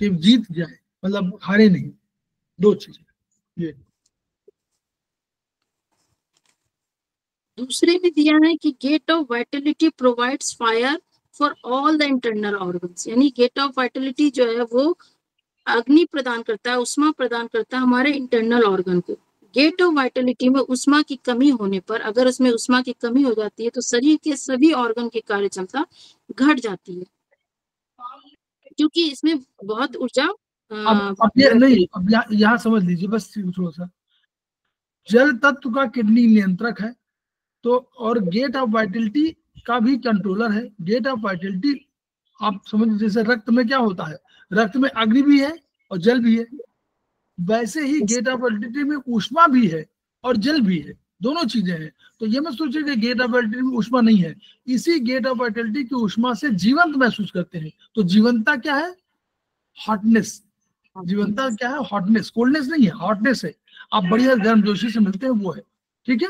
कि जीत जाए मतलब हारे नहीं, दो चीजें ये। दूसरे में दिया है कि gate of vitality provides fire for all the internal organs, यानी गेट ऑफ वाइटलिटी जो है वो अग्नि प्रदान करता है, उष्मा प्रदान करता है हमारे इंटरनल ऑर्गन को। गेट ऑफ वाइटलिटी में उष्मा की कमी होने पर, अगर उसमें उष्मा की कमी हो जाती है तो शरीर के सभी ऑर्गन की कार्य क्षमता घट जाती है, क्योंकि इसमें बहुत ऊर्जा अब ये नहीं, अब यहाँ समझ लीजिए बस थोड़ा सा, जल तत्व का किडनी नियंत्रक है, तो और गेट ऑफ वाइटलिटी का भी कंट्रोलर है। गेट ऑफ वाइटलिटी आप समझ, जैसे रक्त में क्या होता है, रक्त में अग्नि भी है और जल भी है, वैसे ही गेट ऑफ वाइटलिटी में ऊष्मा भी है और जल भी है, दोनों चीजें हैं। तो ये मत सोचिए कि गेट ऑफ वाइटलिटी में ऊष्मा नहीं है, इसी गेट ऑफ वाइटलिटी की ऊष्मा से जीवंत महसूस करते हैं। तो जीवंतता क्या है? हॉटनेस। जीवंतता क्या है? हॉटनेस, कोल्डनेस नहीं है, हॉटनेस है। आप बढ़िया गर्मजोशी से मिलते हैं, वो है। ठीक है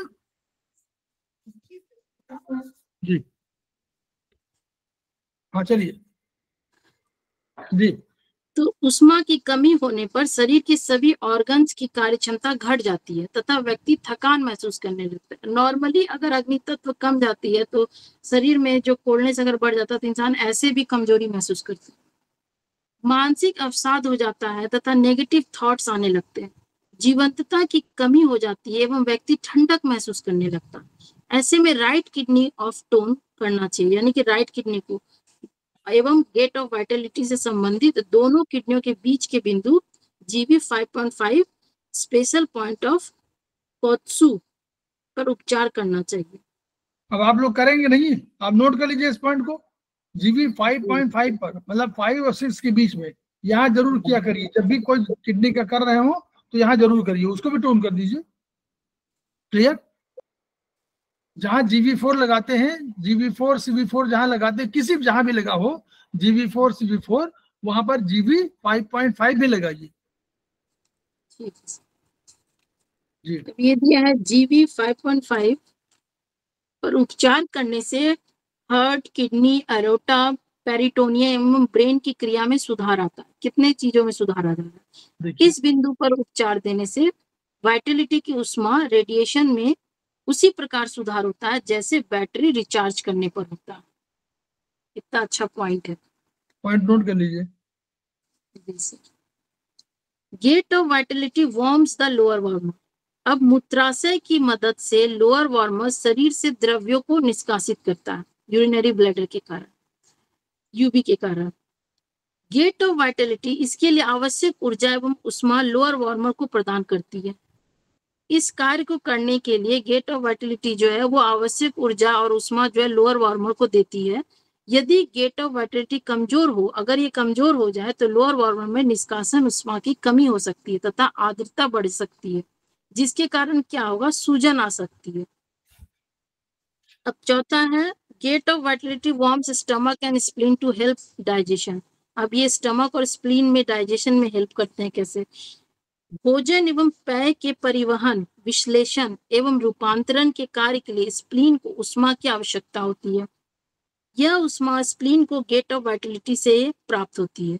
जी, हाँ चलिए जी। तो उष्मा की कमी होने पर शरीर के सभी ऑर्गन्स की कार्य क्षमता घट जाती है तथा व्यक्ति थकान महसूस करने लगता है। नॉर्मली अगर अग्नि तत्व कम जाती है तो शरीर में जो कोल्डनेस अगर बढ़ जाता है तो इंसान ऐसे भी कमजोरी महसूस करता है, मानसिक अवसाद हो जाता है तथा नेगेटिव थॉट्स आने लगते हैं, जीवंतता की कमी हो जाती है एवं व्यक्ति ठंडक महसूस करने लगता है। ऐसे में राइट किडनी ऑफ टोन करना चाहिए, यानी कि राइट किडनी को एवं गेट ऑफ वाइटलिटी से संबंधित दोनों किडनियों के बीच के बिंदु जीबी 5.5 स्पेशल पॉइंट ऑफ कोत्सू पर उपचार करना चाहिए। अब आप लोग करेंगे नहीं, आप नोट कर लीजिए इस पॉइंट को, जीबी 5.5 पर, मतलब 5 और 6 के बीच में, यहाँ जरूर किया करिए। जब भी कोई किडनी का कर रहे हो तो यहाँ जरूर करिए, उसको भी टोन कर दीजिए। क्लियर? जहां जीबी4 लगाते हैं, जीबी4 सीबी4 जहां लगाते हैं, किसी जहां भी लगा हो जीबी4 सीबी4, वहां पर जीबी 5.5 भी लगाइए। ठीक है जी, तो ये दिया है जीबी 5.5 पर उपचार करने से हार्ट, किडनी, एरोटा, पेरिटोनिया एवं ब्रेन की क्रिया में सुधार आता है। कितने चीजों में सुधार आ जाता है? देखिए इस बिंदु पर उपचार देने से वाइटलिटी की उष्मा रेडिएशन में उसी प्रकार सुधार होता है जैसे बैटरी रिचार्ज करने पर होता है। कितना अच्छा पॉइंट है। पॉइंट नोट कर लीजिए। Gate of vitality warms the lower warmer. अब मूत्राशय की मदद से लोअर वार्मर शरीर से द्रव्यों को निष्कासित करता है, यूरिनरी ब्लैडर के कारण, यूबी के कारण। गेट ऑफ वाइटलिटी इसके लिए आवश्यक ऊर्जा एवं उष्मा लोअर वार्मर को प्रदान करती है। इस कार्य को करने के लिए गेट ऑफ वाइटलिटी जो है वो आवश्यक ऊर्जा और उष्मा जो है लोअर वार्मर को देती है। यदि गेट ऑफ वाइटलिटी कमजोर हो, अगर ये कमजोर हो जाए तो लोअर वार्मर में निष्कासन उष्मा की कमी हो सकती है तथा आर्द्रता बढ़ सकती है, जिसके कारण क्या होगा? सूजन आ सकती है। अब चौथा है gate of vitality warms stomach and spleen to help digestion. अब ये स्टमक और स्प्लीन में डाइजेशन में हेल्प करते हैं। कैसे? भोजन एवं पेय के परिवहन, विश्लेषण एवं रूपांतरण के कार्य के लिए स्प्लीन को उष्मा की आवश्यकता होती है। यह उष्मा स्प्लीन को गेट ऑफ वाइटलिटी से प्राप्त होती है।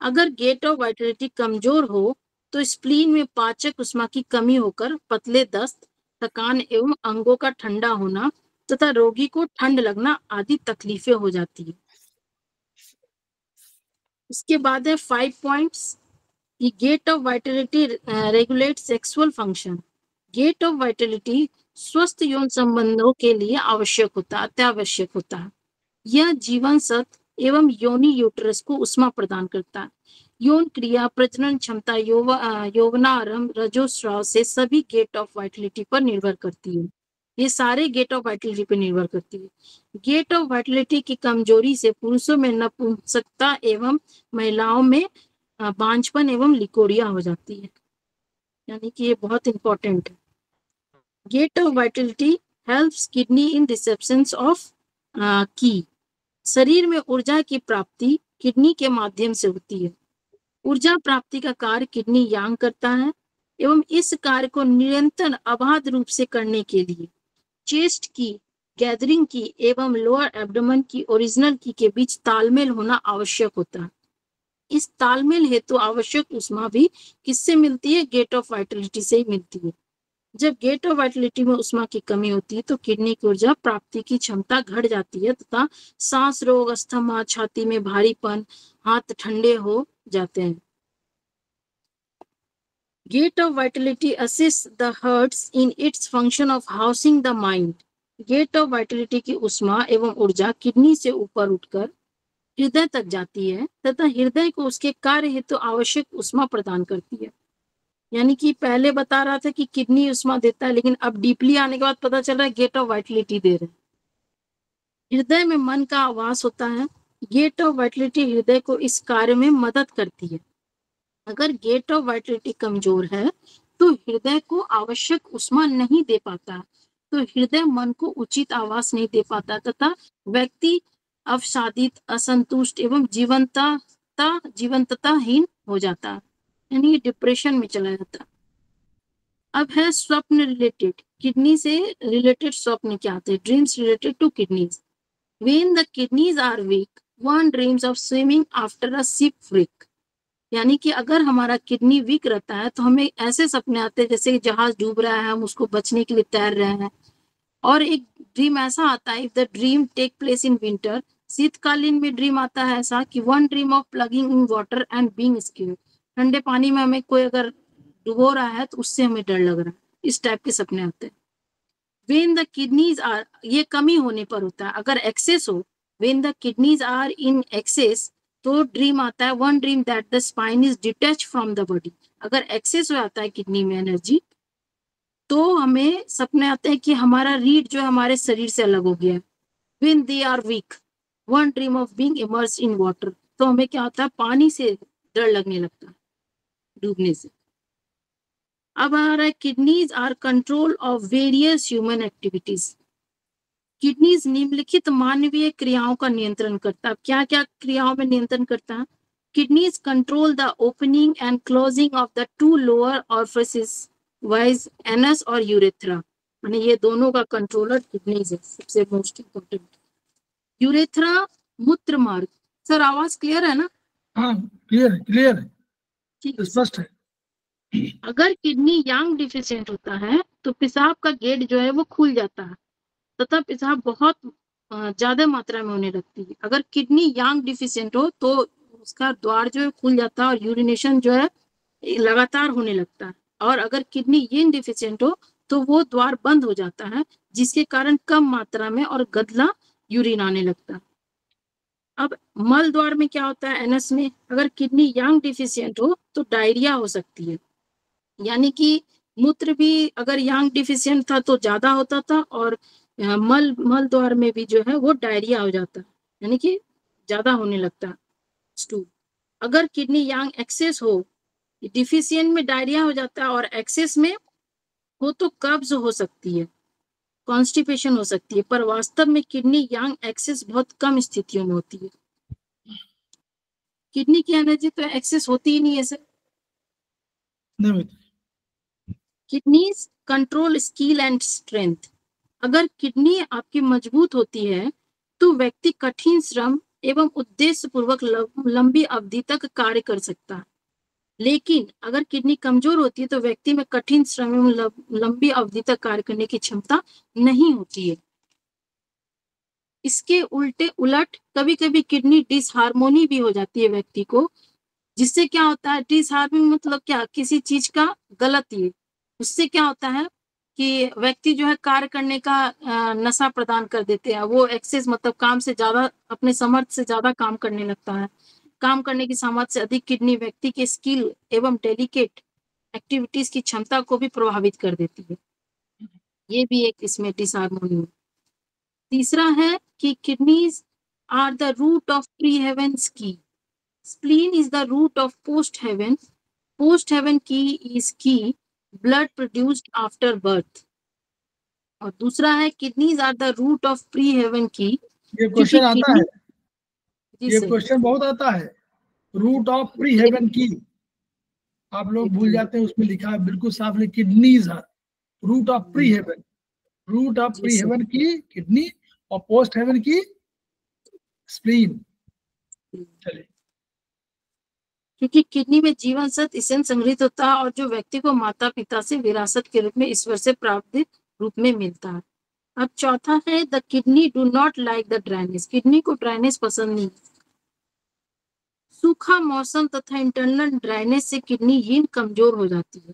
अगर गेट ऑफ वाइटलिटी कमजोर हो तो स्प्लीन में पाचक उष्मा की कमी होकर पतले दस्त, थकान एवं अंगों का ठंडा होना तथा रोगी को ठंड लगना आदि तकलीफें हो जाती है। इसके बाद है 5 points. Gate of vitality regulate sexual function. Gate of vitality स्वस्थ यौन संबंधों के लिए आवश्यक होता है, अत्यावश्यक होता है। यह जीवन सत्व एवं योनि यूट्रस को उष्मा प्रदान करता है। यौन क्रिया, प्रजनन क्षमता, यौवनारंभ, रजोस्राव से सभी गेट ऑफ वाइटलिटी पर निर्भर करती है। ये सारे गेट ऑफ वाइटलिटी पर निर्भर करती है। गेट ऑफ वाइटलिटी की कमजोरी से पुरुषों में नपुंसकता एवं महिलाओं में बांझपन एवं लिकोरिया हो जाती है, यानी कि ये बहुत इंपॉर्टेंट है। Gate of vitality helps kidney in receptions of की। शरीर में ऊर्जा की प्राप्ति किडनी के माध्यम से होती है। ऊर्जा प्राप्ति का कार्य किडनी यांग करता है एवं इस कार्य को निरंतर अबाध रूप से करने के लिए चेस्ट की, गैदरिंग की एवं लोअर एब्डोमेन की ओरिजिनल की के बीच तालमेल होना आवश्यक होता है। इस तालमेल हेतु आवश्यक ऊष्मा भी किससे मिलती है? गेट ऑफ वाइटलिटी से ही मिलती है। जब गेट ऑफ वाइटलिटी में ऊष्मा की कमी होती है तो किडनी की ऊर्जा प्राप्ति की क्षमता घट जाती है तथा सांस रोग, अस्थमा, छाती में भारीपन, हाथ ठंडे हो जाते हैं। Gate of vitality assists the hearts in its function of housing the mind. Gate of vitality की ऊष्मा एवं ऊर्जा किडनी से ऊपर उठकर हृदय तक जाती है तथा हृदय को उसके कार्य हेतु आवश्यक ऊष्मा प्रदान करती है। यानी कि पहले बता रहा था कि किडनी ऊष्मा देता है, लेकिन अब डीपली आने के बाद पता चल रहा है गेट ऑफ वाइटलिटी दे रहे हैं। हृदय में मन का आवास होता है। गेट ऑफ वाइटलिटी हृदय को इस कार्य में मदद करती है। अगर गेट ऑफ वाइटलिटी कमजोर है तो हृदय को आवश्यक ऊष्मा नहीं दे पाता, तो हृदय मन को उचित आवास नहीं दे पाता तथा व्यक्ति अवसादित, असंतुष्ट एवं जीवंतताहीन हो जाता, यानी डिप्रेशन में चला जाता। अब है स्वप्न रिलेटेड, किडनी से रिलेटेड स्वप्न क्या आते हैं? Dreams related to kidneys. When the kidneys are weak, one dreams of swimming after a shipwreck. यानी कि अगर हमारा किडनी वीक रहता है तो हमें ऐसे सपने आते हैं जैसे जहाज डूब रहा है, हम उसको बचने के लिए तैर रहे हैं। और एक ड्रीम ऐसा आता है, if the dream take place in winter, शीतकालीन में ड्रीम आता है ऐसा कि one dream of plugging in water and being scared. ठंडे पानी में हमें कोई अगर डुबो रहा है तो उससे हमें डर लग रहा है, इस टाइप के सपने आते हैं। व्हेन द किडनीज आर, ये कमी होने पर होता है। अगर एक्सेस हो, when the kidneys are in excess, तो ड्रीम आता है one dream that the spine is detach from the body. अगर एक्सेस हो जाता है किडनी में एनर्जी तो हमें सपने आते हैं कि हमारा रीढ़ जो है हमारे शरीर से अलग हो गया है। When they are weak, one dream of being immersed in water, तो हमें क्या होता है? पानी से डर लगने लगता है, डूबने से। अब आ रहा है kidneys are control of various human activities. Kidneys निम्नलिखित मानवीय क्रियाओं का नियंत्रण करता है। क्या क्या क्रियाओं में नियंत्रण करता है? Kidneys control the opening and closing of the two lower orifices, viz anus और यूरेथ्रा। माने ये दोनों का कंट्रोलर किडनीज है, सबसे मोस्ट इंपोर्टेंट। यूरेथ्रा मूत्र मार्ग। सर आवाज क्लियर है ना? हाँ क्लियर है, क्लियर है, ठीक है। स्पष्ट है। अगर किडनी यांग डिफिशिएंट होता है तो पेशाब का गेट जो है वो खुल जाता है तथा पेशाब बहुत ज्यादा मात्रा में होने लगती है। अगर किडनी यांग डिफिशिएंट हो तो उसका द्वार जो है खुल जाता है और यूरिनेशन जो है लगातार होने लगता है। और अगर किडनी यिन डिफिशिएंट हो तो वो द्वार बंद हो जाता है, जिसके कारण कम मात्रा में और गदला यूरिन आने लगता है। अब मल द्वार में क्या होता है? एनस में अगर किडनी यांग डिफिशिएंट हो तो डायरिया हो सकती है। यानी कि मूत्र भी अगर यांग डिफिशिएंट था तो ज्यादा होता था और मल द्वार में भी जो है वो डायरिया हो जाता है, यानी कि ज्यादा होने लगता है स्टूल। अगर किडनी यांग एक्सेस हो, डिफिशिएंट में डायरिया हो जाता है और एक्सेस में हो तो कब्ज हो सकती है, कॉन्स्टिपेशन हो सकती है। पर वास्तव में किडनी यांग एक्सेस बहुत कम स्थितियों में होती है। किडनी की एनर्जी तो एक्सेस होती ही नहीं है सर। नहीं, kidneys control skill and strength. अगर किडनी आपकी मजबूत होती है तो व्यक्ति कठिन श्रम एवं उद्देश्य पूर्वक लंबी अवधि तक कार्य कर सकता है। लेकिन अगर किडनी कमजोर होती है तो व्यक्ति में कठिन श्रम एवं लंबी अवधि तक कार्य करने की क्षमता नहीं होती है। इसके उलट कभी कभी किडनी डिसहार्मोनी भी हो जाती है व्यक्ति को, जिससे क्या होता है? डिसहार्मोनी मतलब क्या? किसी चीज का गलत ये, उससे क्या होता है कि व्यक्ति जो है कार्य करने का नशा प्रदान कर देते हैं। वो एक्सेस मतलब काम से ज्यादा, अपने सामर्थ्य से ज्यादा काम करने लगता है। काम करने की सामर्थ्य से अधिक किडनी व्यक्ति के स्किल एवं डेलिकेट एक्टिविटीज की क्षमता को भी प्रभावित कर देती है। ये भी एक इसमें डिसहार्मोनी है। तीसरा है कि kidneys are the root of pre heavens की। Spleen is the root of post-heaven. Post-heaven key is key, blood produced after birth. और दूसरा है kidneys are the root of pre heaven की। ये क्वेश्चन आता है, जी ये सर, क्वेश्चन बहुत आता है। रूट ऑफ प्री हेवन की, आप लोग भूल जाते हैं, उसमें लिखा है बिल्कुल साफ, kidneys are root of pre heaven. Root of जी प्री सर। हेवन की किडनी और पोस्ट हेवन की स्प्लीन। चलिए, क्योंकि किडनी में जीवन सत्व इसेंस संग्रहित होता है और जो व्यक्ति को माता पिता से विरासत के रूप में ईश्वर से प्राप्त रूप में मिलता है। अब चौथा है the kidney do not like the dryness. Kidney को ड्राइनेस पसंद नहीं। सूखा मौसम तथा इंटरनल ड्राइनेस से किडनी यील्ड कमजोर हो जाती है।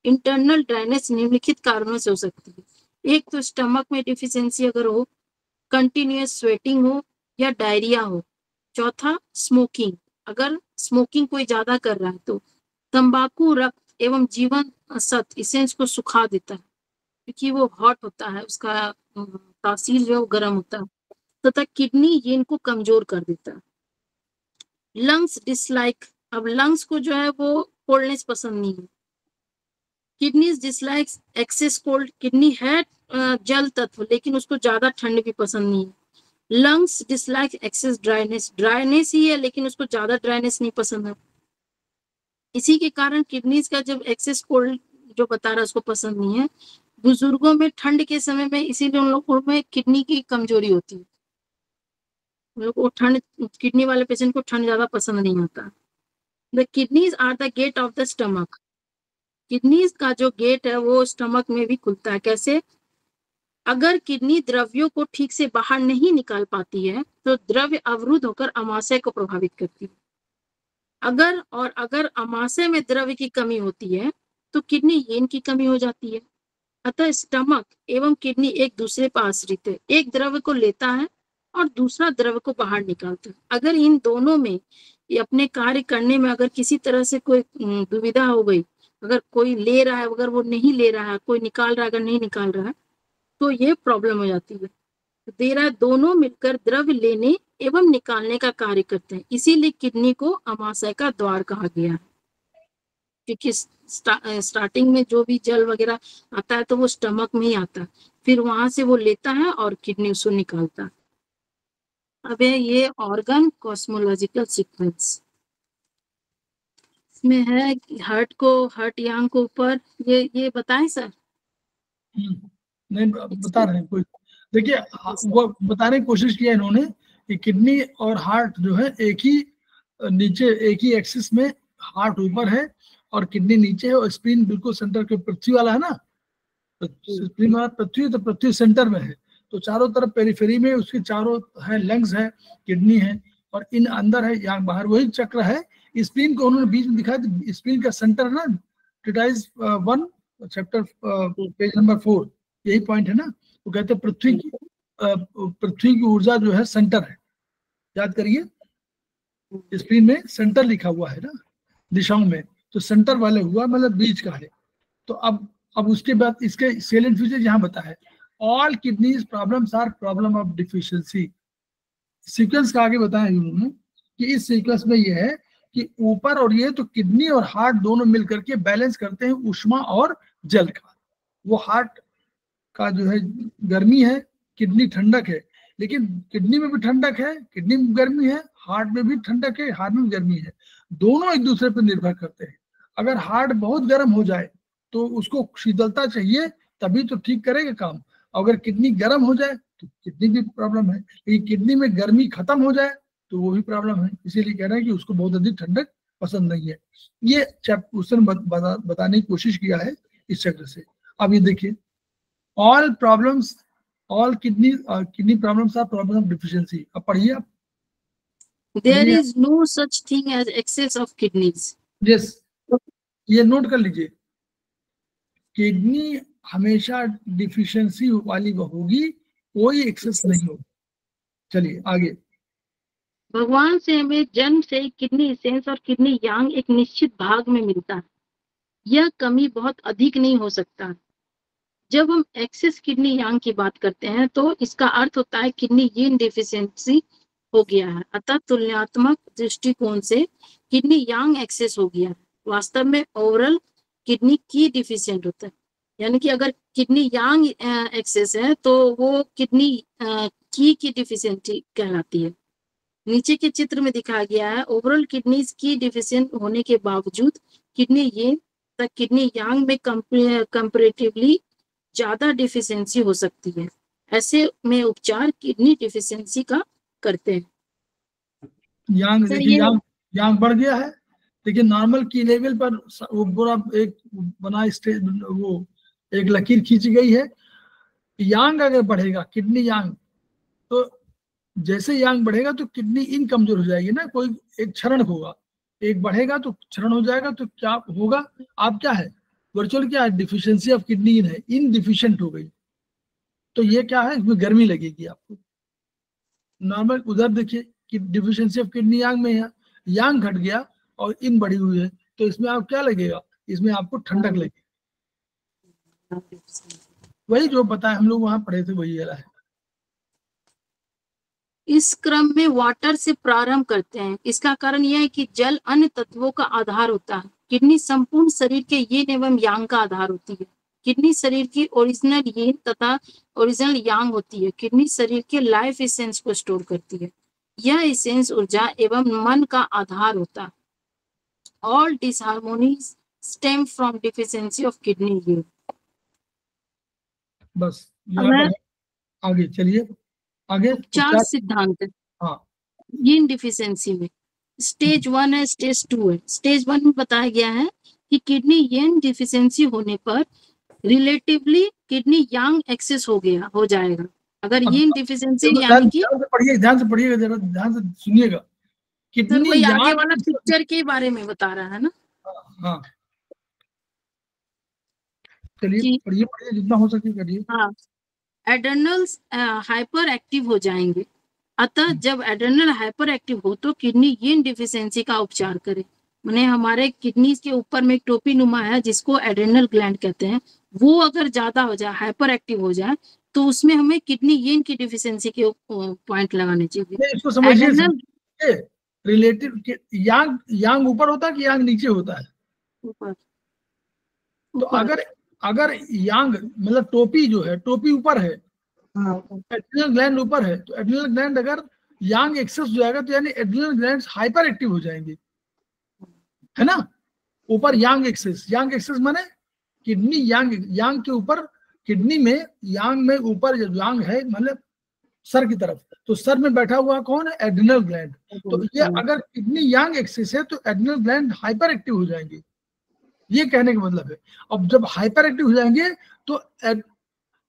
इंटरनल ड्राइनेस निम्नलिखित कारणों से हो सकती है। एक तो स्टमक में डिफिशियंसी अगर हो, कंटिन्यूअस स्वेटिंग हो या डायरिया हो। चौथा स्मोकिंग, अगर स्मोकिंग कोई ज्यादा कर रहा है तो। तंबाकू रक्त एवं जीवन सत्व इसेंस को सुखा देता है क्योंकि वो हॉट होता है, उसका तासीर जो है वो गर्म होता है, तथा किडनी ये इनको कमजोर कर देता है। लंग्स डिसलाइक, अब लंग्स को जो है वो कोल्डनेस पसंद नहीं है। Kidneys dislike excess cold, kidney है जल तत्व लेकिन उसको ज्यादा ठंड भी पसंद नहीं है। Lungs dislike excess dryness, dryness ही है लेकिन उसको ज्यादा ड्राइनेस नहीं पसंद है। इसी के कारण किडनीज का जब एक्सेस कोल्ड जो बता रहा है उसको पसंद नहीं है। बुजुर्गों में ठंड के समय में इसीलिए उन लोगों में किडनी की कमजोरी होती है। उन लोगों को ठंड, किडनी वाले पेशेंट को ठंड ज्यादा पसंद नहीं आता। The kidneys are the gate of the stomach. Kidneys का जो गेट है वो स्टमक में भी खुलता है। कैसे? अगर किडनी द्रव्यों को ठीक से बाहर नहीं निकाल पाती है तो द्रव्य अवरुद्ध होकर अमाशय को प्रभावित करती है। अगर अमाशय में द्रव्य की कमी होती है तो किडनी येन की कमी हो जाती है। अतः स्टमक एवं किडनी एक दूसरे पर आश्रित है, एक द्रव्य को लेता है और दूसरा द्रव्य को बाहर निकालता है। अगर इन दोनों में ये अपने कार्य करने में अगर किसी तरह से कोई दुविधा हो गई, अगर कोई ले रहा है अगर वो नहीं ले रहा है, कोई निकाल रहा है अगर नहीं निकाल रहा है, तो ये प्रॉब्लम हो जाती है। दे रहा है, दोनों मिलकर द्रव्य लेने एवं निकालने का कार्य करते हैं, इसीलिए किडनी को अमाशय का द्वार कहा गया है। क्योंकि स्टार्टिंग में जो भी जल वगैरह आता है तो वो स्टमक में ही आता है, फिर वहां से वो लेता है और किडनी उसको निकालता है। अब ये ऑर्गन कॉस्मोलॉजिकल सीक्वेंस इसमें है। हार्ट यांग को ऊपर ये बताएं सर। नहीं बता रहे हैं कोई। देखिए, वो बताने की कोशिश किया इन्होंने कि किडनी और हार्ट जो है एक ही नीचे, एक ही एक्सिस में, हार्ट ऊपर है और किडनी नीचे है, और स्प्लीन बिल्कुल सेंटर के, पृथ्वी वाला है ना, स्प्लीन वाला पृथ्वी, तो पृथ्वी सेंटर में है। तो चारों तरफ पेरिफेरी में उसके चारों है, लंग्स है, किडनी है, और इन अंदर है, यहाँ बाहर वही चक्र है। स्प्लीन को उन्होंने बीच में दिखाया, स्प्लीन का सेंटर है ना, ट्रीटाइज 1 चैप्टर पेज नंबर 4, यही पॉइंट है ना। वो कहते हैं पृथ्वी की ऊर्जा जो है सेंटर है, याद करिए, स्क्रीन में सेंटर लिखा हुआ है ना दिशाओं में, तो सेंटर वाले हुआ मतलब बीच का है। तो अब उसके बाद इसके सेलेंट फीचर यहाँ बता है, all kidneys problems are problem of deficiency. Sequence का आगे बताया उन्होंने कि इस सीक्वेंस में ये है कि ऊपर और ये तो किडनी और हार्ट दोनों मिलकर के बैलेंस करते हैं ऊष्मा और जल का। वो हार्ट का जो है गर्मी है, किडनी ठंडक है, लेकिन किडनी में भी ठंडक है, किडनी में गर्मी है, हार्ट में भी ठंडक है, हार्ट में गर्मी है, दोनों एक दूसरे पर निर्भर करते हैं। अगर हार्ट बहुत गर्म हो जाए तो उसको शीतलता चाहिए, तभी तो ठीक करेगा काम। अगर किडनी गर्म हो जाए तो किडनी भी प्रॉब्लम है, लेकिन किडनी में गर्मी खत्म हो जाए तो वो भी प्रॉब्लम है। इसीलिए कह रहे हैं कि उसको बहुत अधिक ठंडक पसंद नहीं है। ये उसने बताने की कोशिश किया है इस चक्र से। अब ये देखिए, all problems, all kidney problems are problem of deficiency। अब पढ़िए आप। There is no such thing as excess of kidneys। yes, ये नोट कर लीजिए, किडनी हमेशा डिफिशियंसी वाली होगी, कोई एक्सेस नहीं होगी। चलिए आगे। भगवान से हमें जन्म से किडनी इसेंस और किडनी यांग एक निश्चित भाग में मिलता है। यह कमी बहुत अधिक नहीं हो सकता। जब हम एक्सेस किडनी यांग की बात करते हैं तो इसका अर्थ होता है किडनी यीन डिफिशियंसी हो गया है, अतः तुलनात्मक दृष्टिकोण से किडनी यांग एक्सेस हो गया है। वास्तव में ओवरऑल किडनी की डिफिशियंट होता है। यानी कि अगर किडनी यांग एक्सेस है तो वो किडनी की डिफिशियंसी कहलाती है। नीचे के चित्र में दिखाया गया है ओवरऑल किडनीज की डिफिशिएंट होने के बावजूद किडनी ये तक किडनी यांग में कंपैरेटिवली ज्यादा डिफिशियंसी हो सकती है। ऐसे में उपचार किडनी डिफिशियंसी का करते हैं। यांग सर देखिए, ये यांग बढ़ गया है, लेकिन नॉर्मल की लेवल पर वो पूरा एक बना स्टेज, वो एक लकीर खींची गई है। यांग अगर बढ़ेगा, किडनी यांग, तो जैसे यांग बढ़ेगा तो किडनी इन कमजोर हो जाएगी ना, कोई एक क्षरण होगा, एक बढ़ेगा तो क्षरण हो जाएगा, तो क्या होगा, आप क्या है वर्चुअल क्या है, डिफिशियंसी ऑफ किडनी इन है, इन डिफिशियंट हो गई, तो ये क्या है, इसमें गर्मी लगेगी आपको। नॉर्मल उधर देखिए कि डिफिशियंसी ऑफ किडनी यांग में है, यांग घट गया और इन बढ़ी हुई है, तो इसमें आप क्या लगेगा, इसमें आपको ठंडक लगेगी। वही जो बताया हम लोग वहां पढ़े थे वही वाला है। इस क्रम में वाटर से प्रारंभ करते हैं। इसका कारण यह है कि जल अन्य तत्वों का आधार होता है। किडनी संपूर्ण शरीर के यीन एवं यांग का आधार होती है। किडनी शरीर की ओरिजिनल यीन तथा ओरिजिनल यांग होती है। किडनी शरीर के लाइफ एसेंस को स्टोर करती है। यह एसेंस ऊर्जा एवं मन का आधार होता है। All disharmonies stem from deficiency of kidney yin. बस यहाँ पर आगे चलिए, आगे उपचार सिद्धांत हाँ, यीन डिफिशियंसी में स्टेज 1 है, स्टेज 2 है। स्टेज 1 में बताया गया है कि किडनी यीन डिफिशियंसी होने पर रिलेटिवली किडनी यांग एक्सेस हो जाएगा। अगर यीन डिफिशियंसी यानी कि ध्यान से पढ़िएगा, जरा ध्यान से सुनिएगा। सर वही आगे वाला पिक्चर के बारे में बता रहा है ना। हाँ चलिए पढ़िए पढ़िए, जितना हो सके करिए। हाँ, एड्रेनल्स हाइपर एक्टिव हो जाएंगे। अतः जब एड्रेनल हाइपर एक्टिव हो तो किडनी यीन डिफिशियंसी का उपचार करें। माने हमारे किडनी के ऊपर में एक टोपी नुमा है जिसको एड्रेनल ग्लैंड कहते हैं, वो अगर ज्यादा हो जाए, हाइपर एक्टिव हो जाए, तो उसमें हमें किडनी यीन की डिफिशियंसी के पॉइंट लगाने चाहिए। इसको समझिए, रिलेटिव यांग, यांग ऊपर होता है कि यांग नीचे होता है? ऊपर। तो अगर यांग मतलब टोपी जो है, टोपी ऊपर है, एड्रिनल ग्लैंड ऊपर है, तो एड्रिनल ग्लैंड अगर यांग एक्सेस हो जाएगा तो यानी एड्रिनल ग्लैंड हाइपर एक्टिव हो जाएंगे, है ना। ऊपर यांग एक्सेस माने किडनी यांग के ऊपर, किडनी में यांग में ऊपर जब यांग है मतलब सर की तरफ, तो सर में बैठा हुआ कौन है, एड्रिनल ग्लैंड। तो ये अगर किडनी यांग एक्सेस है तो एड्रिनल ग्लैंड हाइपर एक्टिव हो जाएंगे, ये कहने का मतलब है। अब जब हाइपर एक्टिव हो जाएंगे तो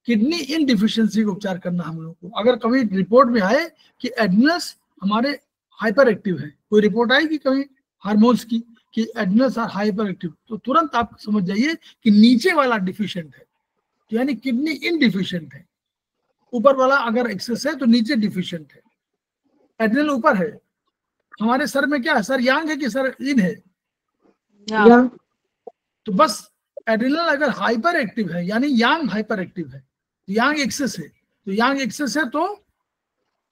किडनी इन डिफिशियंसी का उपचार करना हम लोग को। अगर कभी रिपोर्ट में आए कि एड्रिनल्स हमारे हाइपर एक्टिव है, कोई रिपोर्ट आएगी कभी हार्मोन्स की कि एड्रिनल्स आर हाइपर एक्टिव, तो तुरंत आप समझ जाइए कि नीचे वाला डिफिशिएंट है, तो यानी किडनी इन डिफिशिएंट है। ऊपर वाला अगर एक्सेस है तो नीचे डिफिशिएंट है। एड्रिनल ऊपर है, हमारे सर में क्या है, सर यांग है कि सर इन है? यांग। तो बस एड्रिनल अगर हाइपर एक्टिव है यानी यांग हाइपर एक्टिव है, यांग एक्सेस है, तो यांग एक्सेस है तो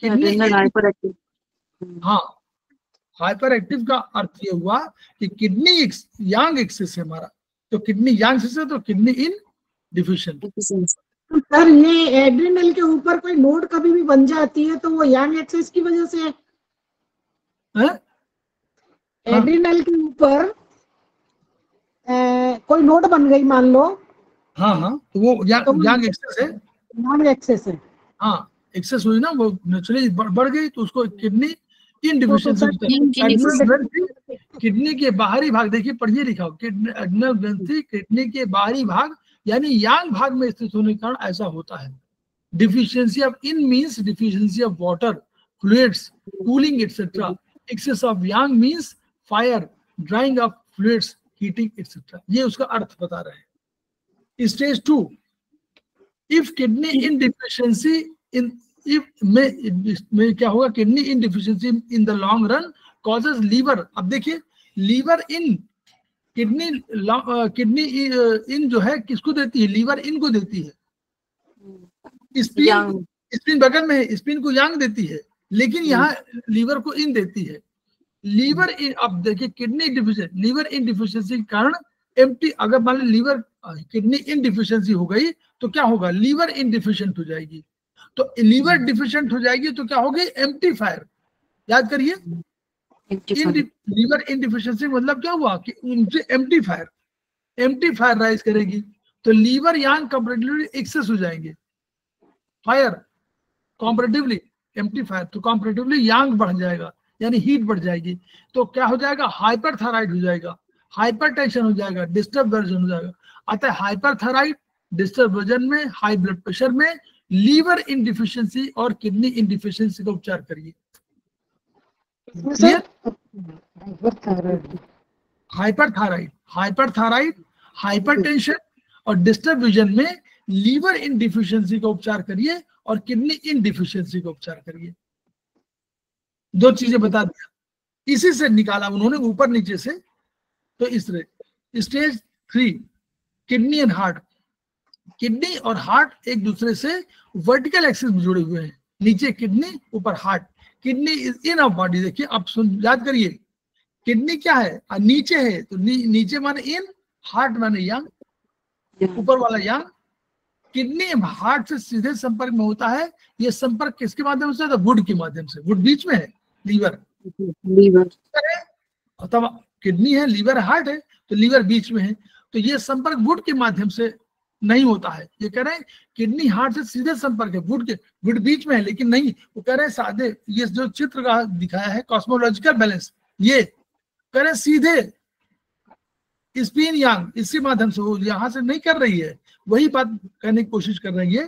किडनी हाइपर एक्टिव। हाँ, हाइपर एक्टिव का अर्थ ये हुआ कि किडनी यांग एक्सेस है हमारा, तो किडनी यांग एक्सेस है तो किडनी इन डिफिशिएंट। सर ये एड्रिनल के ऊपर कोई नोड कभी भी बन जाती है तो वो यांग एक्सेस की वजह से है? एड्रिनल के ऊपर कोई नोड बन गई मान लो, हाँ, तो वो यांग एक्सेस है, यांग एक्सेस है। हाँ, एक्सेस हुई ना, वो नेचुरली बढ़ गई, तो उसको किडनी इन डिफिशियंसी। किडनी के बाहरी भाग देखिए, पढ़िए लिखा हो, एड्रिनल ग्रंथि किडनी के बाहरी भाग यानी यांग भाग में स्थित होने के कारण ऐसा होता है। Deficiency of yin means deficiency of water, fluids, cooling etcetera. Excess of yang means fire, drying of fluids, heating etcetera. ये उसका अर्थ बता रहे हैं। Stage 2, if kidney in deficiency in में क्या होगा, kidney in deficiency in the long run causes liver. अब देखिए, लीवर इन किडनी इन जो है किसको देती है, लीवर इन को देती है। स्पिन बगल में है, स्पिन को यांग देती है, लेकिन यहाँ लीवर को इन देती है। लीवर इन, अब देखिए किडनी डिफिशियंसी, लीवर इन डिफिशियंसी के कारण एम्प्टी, अगर मान लो लीवर किडनी इनडिफिशियंसी हो गई तो क्या होगा, लीवर इनडिफिशियंट हो जाएगी। तो लीवर डिफिशियंट हो जाएगी तो क्या होगी, एम्प्टी फायर। याद करिए, लीवर इनडिफिशियंसी मतलब क्या हुआ कि उनसे एम्प्टी फायर राइज करेगी, तो लीवर यांग कंपैरेटिवली एक्सेस हो जाएंगे, फायर कंपैरेटिवली एम्प्टी फायर, तो कंपैरेटिवली यांग बढ़ जाएगा, यानी हीट बढ़ जाएगी। तो क्या हो जाएगा, हाइपरथायराइड हो जाएगा, हाइपरटेंशन हो जाएगा, डिस्टर्ब वर्जन हो जाएगा। अतः हाइपरथायराइड, डिस्टर्ब वर्जन में, हाई ब्लड प्रेशर में, लीवर इनडिफिशियंसी और किडनी इनडिफिशियंसी का उपचार करिए। हाइपरथायराइड, हाइपरटेंशन और डिस्टर्ब विजन में लीवर इनडिफिशियंसी का उपचार करिए और किडनी इनडिफिशियंसी का उपचार करिए। 2 चीजें बता दिया, इसी से निकाला उन्होंने ऊपर नीचे से। तो इस तरह stage 3 kidney and heart, kidney और हार्ट एक दूसरे से वर्टिकल एक्सिस में जुड़े हुए हैं, नीचे किडनी ऊपर heart. Kidney is in of body, देखिए आप सुन याद करिए, किडनी क्या है, नीचे है, तो नीचे माने इन, हार्ट माने यंग, ऊपर वाला यंग। किडनी हार्ट से सीधे संपर्क में होता है, ये संपर्क किसके माध्यम से होता है, वुड के माध्यम से। वुड बीच में है, लीवर तब किडनी है, लीवर हार्ट है, तो लीवर बीच में है, तो ये संपर्क वुड के माध्यम से नहीं होता है। ये कह रहे हैं किडनी हार्ट से सीधे संपर्क है, वुड बीच में है, लेकिन नहीं, वो कह रहे हैं सादे, ये जो चित्र का दिखाया है कॉस्मोलॉजिकल बैलेंस, ये कह रहे हैं सीधे स्पिन यांग इसी माध्यम से, वो यहां से नहीं कर रही है, वही बात कहने की कोशिश कर रही है।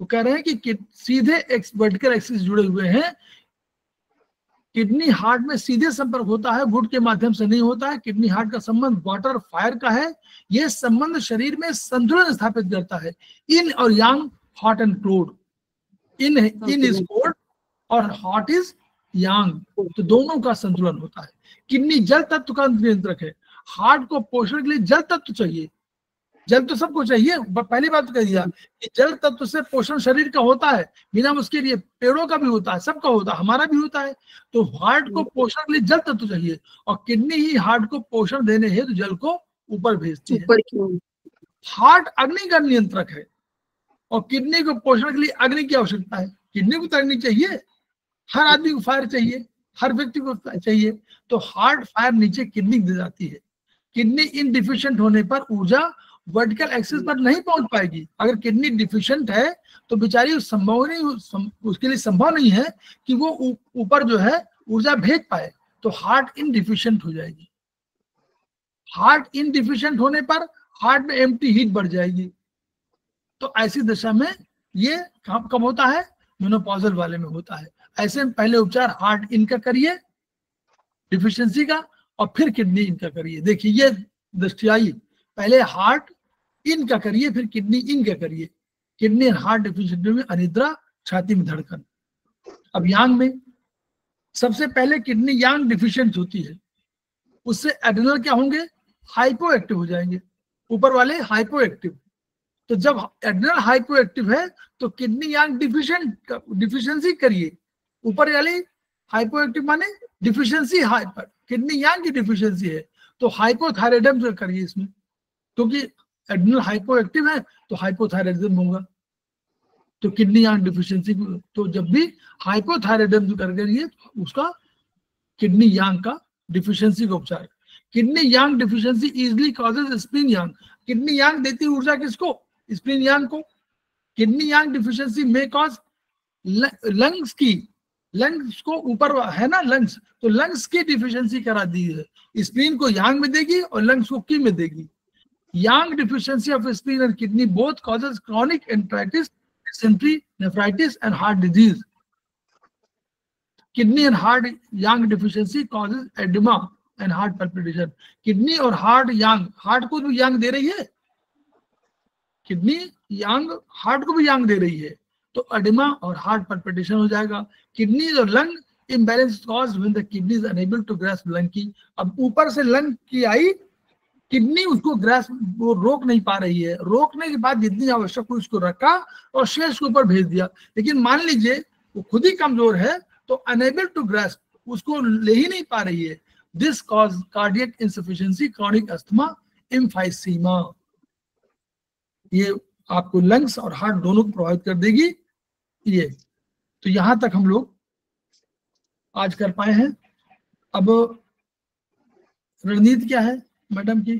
वो कह रहे हैं कि सीधे वर्टिकल एक्सिस जुड़े हुए हैं, किडनी हार्ट में सीधे संपर्क होता है, वुड के माध्यम से नहीं होता है। किडनी हार्ट का संबंध वाटर फायर का है, यह संबंध शरीर में संतुलन स्थापित करता है। इन और yang, hot and cold, yin is cold और हॉट इज यांग, तो दोनों का संतुलन होता है। किडनी जल तत्व का नियंत्रक है, हार्ट को पोषण के लिए जल तत्व चाहिए, जल तो सबको चाहिए, पहली बात कह दिया कि जल तत्व से पोषण शरीर का होता है, बिना उसके लिए पेड़ों का भी होता है, सबका होता है, हमारा भी होता है। तो हार्ट को पोषण के लिए जल तत्व चाहिए, और किडनी ही हार्ट को पोषण देने हेतु तो जल को ऊपर भेजती है। हार्ट अग्नि का नियंत्रक है, और किडनी को पोषण के लिए अग्नि की आवश्यकता है। किडनी को तो अग्नि चाहिए, हर आदमी को फायर चाहिए, हर व्यक्ति को चाहिए, तो हार्ट फायर नीचे किडनी दे जाती है। किडनी इनडिफिशिएंट होने पर ऊर्जा वर्टिकल एक्सिस पर नहीं पहुंच पाएगी। अगर किडनी डिफिशिएंट है तो बेचारी उसके लिए संभव नहीं है कि वो ऊपर जो है ऊर्जा भेज पाए, तो हार्ट इनडिफिशिएंट हो जाएगी। हार्ट इनडिफिशिएंट होने पर हार्ट में एम्प्टी हीट बढ़ जाएगी, तो ऐसी दशा में ये कब होता है, मेनोपॉजल वाले में होता है। ऐसे में पहले उपचार हार्ट इनका करिए डिफिशियंसी का, और फिर किडनी इनका करिए। देखिए ये दृष्टि आई, पहले हार्ट इन का करिए, फिर किडनी इन का करिए। किडनी और हार्ट डिफिशिएंसी में अनिद्रा, छाती में धड़कन। अब यांग में सबसे पहले किडनी यांग डिफिशिएंट होती है, उससे एड्रेनल क्या होंगे, हाइपो एक्टिव हो जाएंगे, ऊपर वाले हाइपो एक्टिव। तो जब एड्रेनल हाइपो एक्टिव है तो किडनी यांग डिफिशियंसी करिए, ऊपर वाले हाइपो एक्टिव माने डिफिशियंसी हाइपर, किडनी यांग की डिफिशियंसी है तो हाइपोथायराइडिज्म करिए इसमें, क्योंकि एड्रेनल हाइपो एक्टिव है तो हाइपोथायराइडिज्म होगा, तो किडनी यांग डिफिशियंसी। तो जब भी हाइपोथायराइडिज्म कर करिए उसका किडनी यांग का डिफिशियंसी का उपचार। किडनी यांग डिफिशियंसी इजीली कॉजेज स्प्लीन यांग, किडनी यांग देती ऊर्जा किसको, स्प्लीन यांग को। किडनी यांग डिफिशियंसी में कॉज लंग्स को ऊपर है ना लंग्स, तो लंग्स की डिफिशियंसी करा दी है, स्प्लीन को यांग में देगी और लंग्स को की में देगी। Yang deficiency of spleen and kidney both causes chronic enteritis, dysentery, nephritis and heart disease. Kidney and heart yang deficiency causes oedema and heart palpitation. Kidney और हार्ट यांग, हार्ट को भी यांग दे रही है, किडनी यांग heart को भी यांग दे रही है, तो एडिमा और हार्ट पैल्पिटेशन हो जाएगा। किडनी और lung imbalance caused when the kidney is unable to grasp lung की। अब ऊपर से लंग की आई, किडनी उसको ग्रास्प वो रोक नहीं पा रही है, रोकने के बाद जितनी आवश्यक हुई उसको रखा और शेष के ऊपर भेज दिया। लेकिन मान लीजिए वो खुद ही कमजोर है तो अनेबल टू ग्रास्प, उसको ले ही नहीं पा रही है। This cause cardiac insufficiency, chronic asthma, emphysema, ये आपको लंग्स और हार्ट दोनों को प्रभावित कर देगी। ये तो यहां तक हम लोग आज कर पाए हैं। अब रणनीति क्या है मैडम की,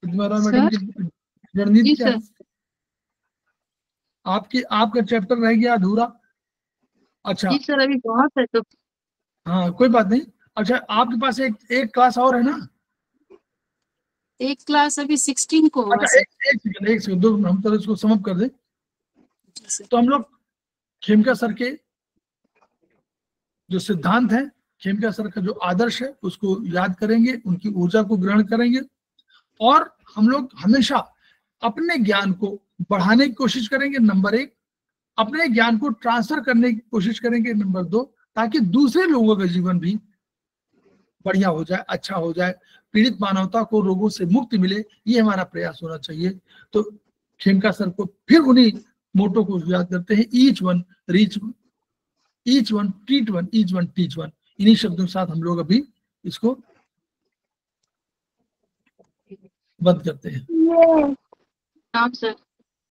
मैडम की रणनीति क्या है? आपका चैप्टर रह गया अधूरा। अच्छा जी सर, अभी बहुत है तो। हाँ कोई बात नहीं। अच्छा आपके पास एक क्लास और है ना? एक क्लास अभी 16 को होगा अच्छा सर। एक सेकंड दो, हम तो इसको समअप कर दें। तो हम लोग खेमका सर के जो सिद्धांत है, खेमका सर का जो आदर्श है उसको याद करेंगे, उनकी ऊर्जा को ग्रहण करेंगे, और हम लोग हमेशा अपने ज्ञान को बढ़ाने की कोशिश करेंगे, नंबर 1, अपने ज्ञान को ट्रांसफर करने की कोशिश करेंगे, नंबर 2, ताकि दूसरे लोगों का जीवन भी बढ़िया हो जाए, अच्छा हो जाए, पीड़ित मानवता को रोगों से मुक्ति मिले, ये हमारा प्रयास होना चाहिए। तो खेमका सर को फिर उन्हीं मोटो को याद करते हैं, each one reach one, each one treat one, each one teach one. इन्हीं शब्दों के साथ हम लोग अभी इसको बंद करते हैं। हाँ सर।